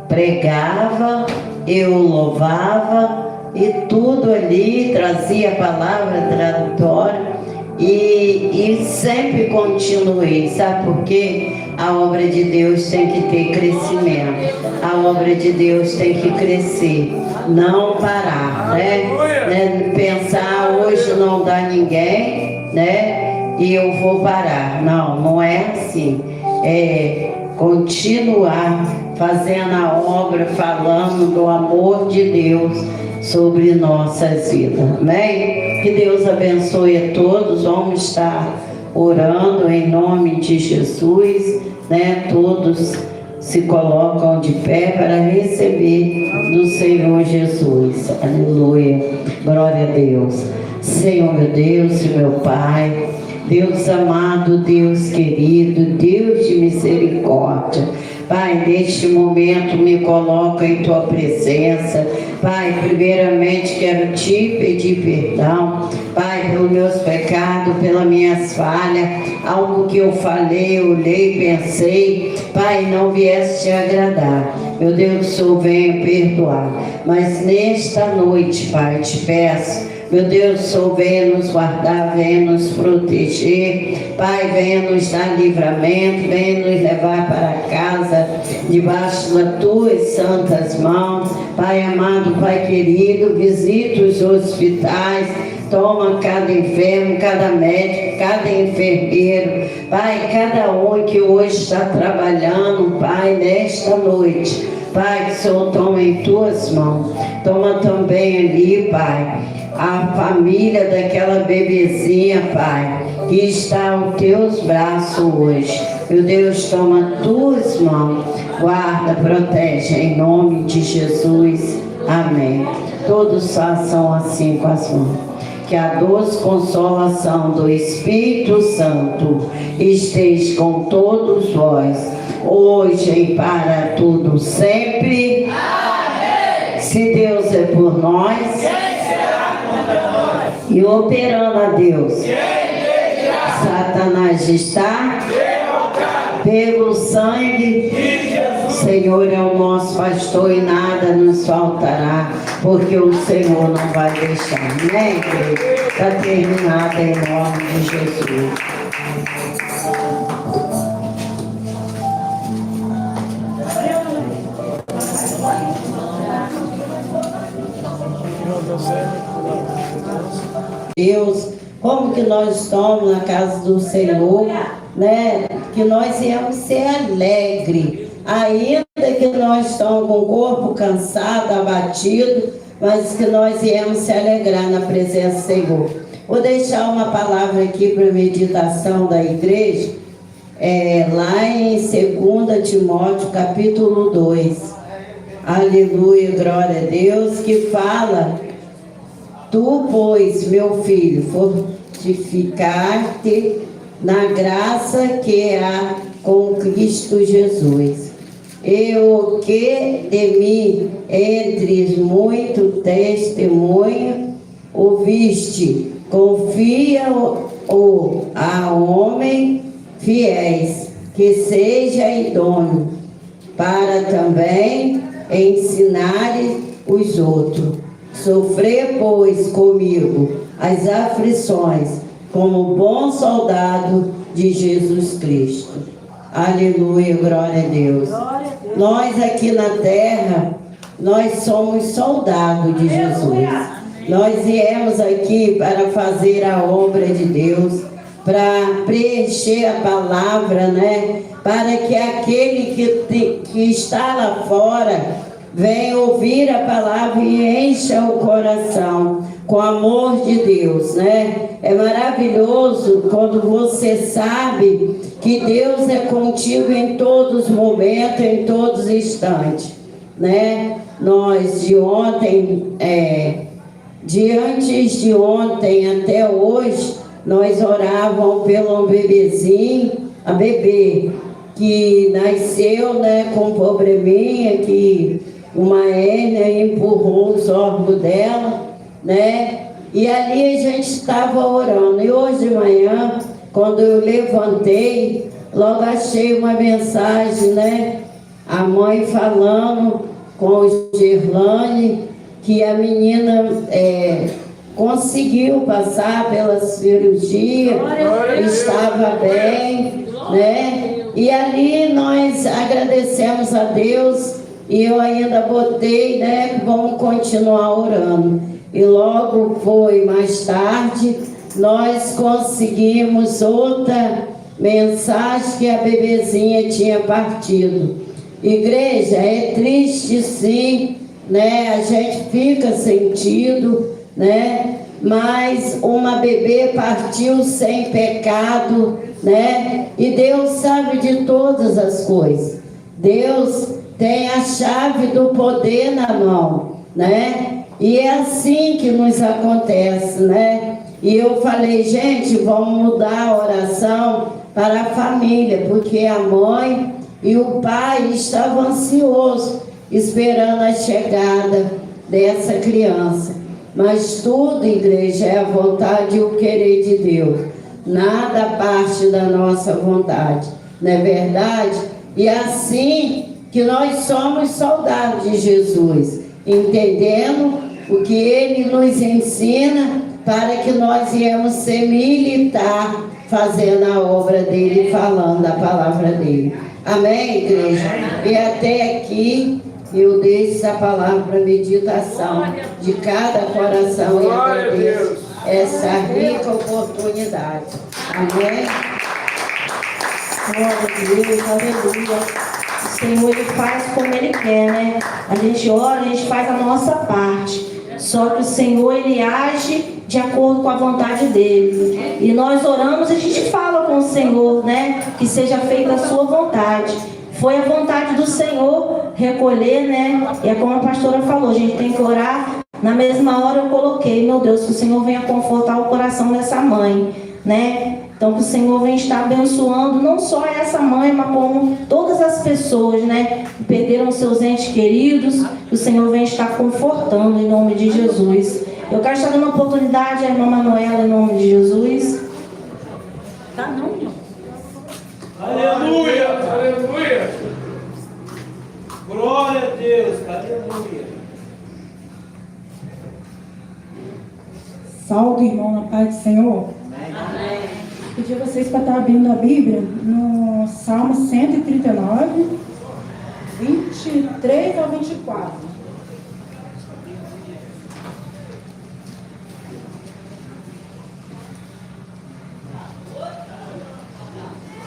pregava, eu louvava e tudo ali, trazia a palavra tradutória e sempre continuei, sabe por quê? A obra de Deus tem que ter crescimento, a obra de Deus tem que crescer, não parar, né? Pensar hoje não dá ninguém, né? E eu vou parar, não é assim, é continuar fazendo a obra, falando do amor de Deus sobre nossas vidas, amém? Que Deus abençoe a todos. Vamos estar orando em nome de Jesus, né? Todos se colocam de pé para receber do Senhor Jesus, aleluia, glória a Deus. Senhor meu Deus e meu Pai, Deus amado, Deus querido, Deus de misericórdia, Pai, neste momento me coloco em Tua presença. Pai, primeiramente quero Te pedir perdão, Pai, pelos meus pecados, pelas minhas falhas, algo que eu falei, olhei, pensei, Pai, não viesse Te agradar. Meu Deus, o Senhor venha perdoar. Mas nesta noite, Pai, Te peço, meu Deus, o Senhor venha nos guardar, venha nos proteger, Pai, venha nos dar livramento, venha nos levar para casa, debaixo das Tuas santas mãos. Pai amado, Pai querido, visita os hospitais, toma cada enfermo, cada médico, cada enfermeiro, Pai, cada um que hoje está trabalhando, Pai, nesta noite, Pai, que o Senhor toma em Tuas mãos, toma também ali, Pai, a família daquela bebezinha, Pai, que está aos Teus braços hoje. Meu Deus, toma Tuas mãos, guarda, protege, em nome de Jesus, amém. Todos façam assim com as mãos. que a doce consolação do Espírito Santo esteja com todos vós, hoje e para tudo sempre. Amém. Se Deus é por nós, quem será contra nós? E operando a Deus, Satanás está pelo sangue. Senhor é o nosso pastor e nada nos faltará, porque o Senhor não vai deixar. Amém? Está terminado em nome de Jesus. Deus, como que nós estamos na casa do Senhor, né? Que nós íamos ser alegres, ainda que nós estamos com o corpo cansado, abatido, mas que nós íamos se alegrar na presença do Senhor. Vou deixar uma palavra aqui para a meditação da igreja, lá em 2 Timóteo, capítulo 2. Aleluia, glória a Deus, que fala: tu, pois, meu filho, fortificar-te na graça que há com Cristo Jesus. E o que de mim, entre muito testemunho, ouviste, confia-o a homem fiéis, que seja idôneo, para também ensinar os outros. Sofrer, pois, comigo as aflições, como bom soldado de Jesus Cristo. Aleluia, glória a Deus. Nós aqui na terra, nós somos soldados de Jesus. Nós viemos aqui para fazer a obra de Deus, para preencher a palavra, né? Para que aquele que está lá fora venha ouvir a palavra e encha o coração com o amor de Deus, né? É maravilhoso quando você sabe que Deus é contigo em todos os momentos, em todos os instantes, né? Nós de ontem, de antes de ontem até hoje, nós orávamos pelo bebezinho, a bebê, que nasceu, né, com um probleminha, que uma hérnia empurrou os órgãos dela, né? E ali a gente estava orando. E hoje de manhã, quando eu levantei, logo achei uma mensagem, né? A mãe falando com o Gerlane que a menina conseguiu passar pela cirurgia, estava bem, né? E ali nós agradecemos a Deus. E eu ainda botei, né, vamos continuar orando. E logo foi mais tarde, nós conseguimos outra mensagem que a bebezinha tinha partido. Igreja, é triste sim, né, a gente fica sentido, né, mas uma bebê partiu sem pecado, né, e Deus sabe de todas as coisas. Deus tem a chave do poder na mão, né? E é assim que nos acontece, né? E eu falei, gente, vamos mudar a oração para a família, porque a mãe e o pai estavam ansiosos, esperando a chegada dessa criança. Mas tudo, igreja, é a vontade e o querer de Deus. Nada parte da nossa vontade, não é verdade? E assim que nós somos soldados de Jesus, entendendo o que Ele nos ensina para que nós viemos ser militar, fazendo a obra dEle, falando a palavra dEle. Amém, igreja? E até aqui eu deixo essa palavra para meditação de cada coração e agradeço essa rica oportunidade. Amém? Glória a Deus, aleluia. O Senhor, Ele faz como Ele quer, né? A gente ora, a gente faz a nossa parte. Só que o Senhor, Ele age de acordo com a vontade dEle. E nós oramos e a gente fala com o Senhor, né? Que seja feita a sua vontade. Foi a vontade do Senhor recolher, né? E é como a pastora falou, a gente tem que orar Na mesma hora eu coloquei, meu Deus, que o Senhor venha confortar o coração dessa mãe, né? Então que o Senhor venha estar abençoando não só essa mãe, mas como todas as pessoas, né? Que perderam seus entes queridos, que o Senhor venha estar confortando em nome de Jesus. Eu quero estar dando oportunidade à irmã Manuela em nome de Jesus. Tá não, irmão. Aleluia! Aleluia! Glória a Deus, aleluia. Salve, irmão, na paz do Senhor. Amém. Pedi a vocês para estar abrindo a Bíblia no Salmo 139, 23 ao 24.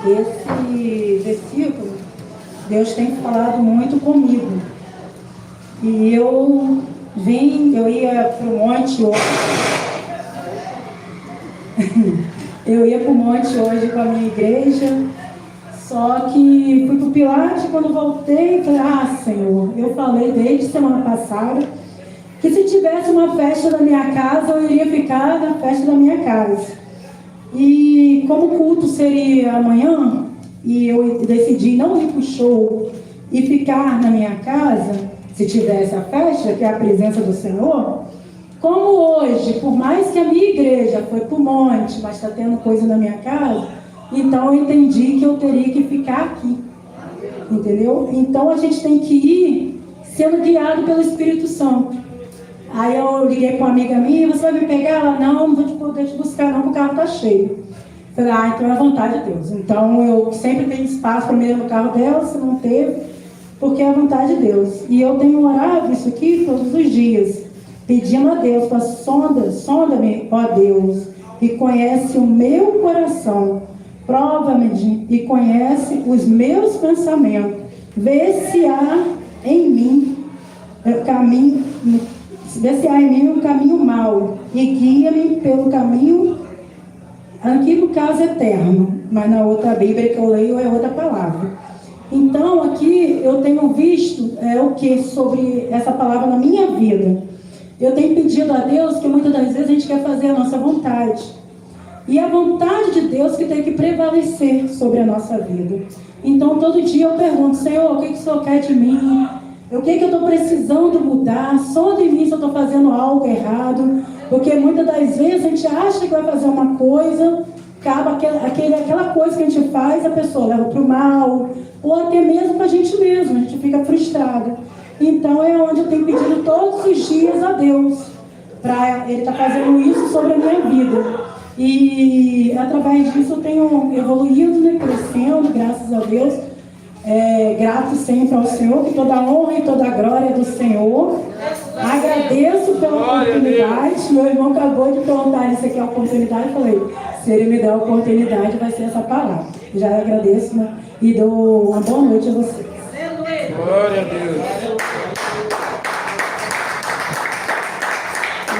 Esse versículo, Deus tem falado muito comigo. E eu ia para o monte hoje. Eu ia para o monte hoje com a minha igreja. Só que fui para o Pilates, quando voltei, falei, Senhor, eu falei desde semana passada que se tivesse uma festa na minha casa, eu iria ficar na festa da minha casa. E como o culto seria amanhã, e eu decidi não ir para o show e ficar na minha casa, se tivesse a festa, que é a presença do Senhor, como hoje, por mais que a minha igreja foi para o monte, mas está tendo coisa na minha casa, então eu entendi que eu teria que ficar aqui. Entendeu? Então a gente tem que ir sendo guiado pelo Espírito Santo. Aí eu liguei para uma amiga minha, você vai me pegar? Ela, não vou te poder te buscar não, porque o carro está cheio. Falei, então é a vontade de Deus. Então eu sempre tenho espaço primeiro no carro dela, se não teve, porque é a vontade de Deus. E eu tenho orado isso aqui todos os dias, pedindo a Deus, para sonda-me, ó Deus, e conhece o meu coração, prova-me e conhece os meus pensamentos, vê se há em mim caminho, vê se há em mim um caminho mau, e guia-me pelo caminho, aqui no caso eterno, mas na outra Bíblia que eu leio é outra palavra. Então aqui eu tenho visto o que sobre essa palavra na minha vida. Eu tenho pedido a Deus que muitas das vezes a gente quer fazer a nossa vontade. E a vontade de Deus que tem que prevalecer sobre a nossa vida. Então todo dia eu pergunto, Senhor, o que o Senhor quer de mim? O que eu estou precisando mudar? Só de mim se eu estou fazendo algo errado. Porque muitas das vezes a gente acha que vai fazer uma coisa, acaba aquela coisa que a gente faz, a pessoa leva para o mal, ou até mesmo para a gente mesmo, a gente fica frustrado. Então é onde eu tenho pedido todos os dias a Deus, para Ele estar fazendo isso sobre a minha vida. E através disso eu tenho evoluído, né, crescendo, graças a Deus. Grato sempre ao Senhor, que toda a honra e toda a glória é do Senhor. Agradeço pela oportunidade. Meu irmão acabou de perguntar se aqui é a oportunidade. Eu falei, se ele me der a oportunidade, vai ser essa palavra. Eu já agradeço, né, e dou uma boa noite a vocês. Glória a Deus.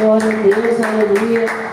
Glória a Deus, aleluia.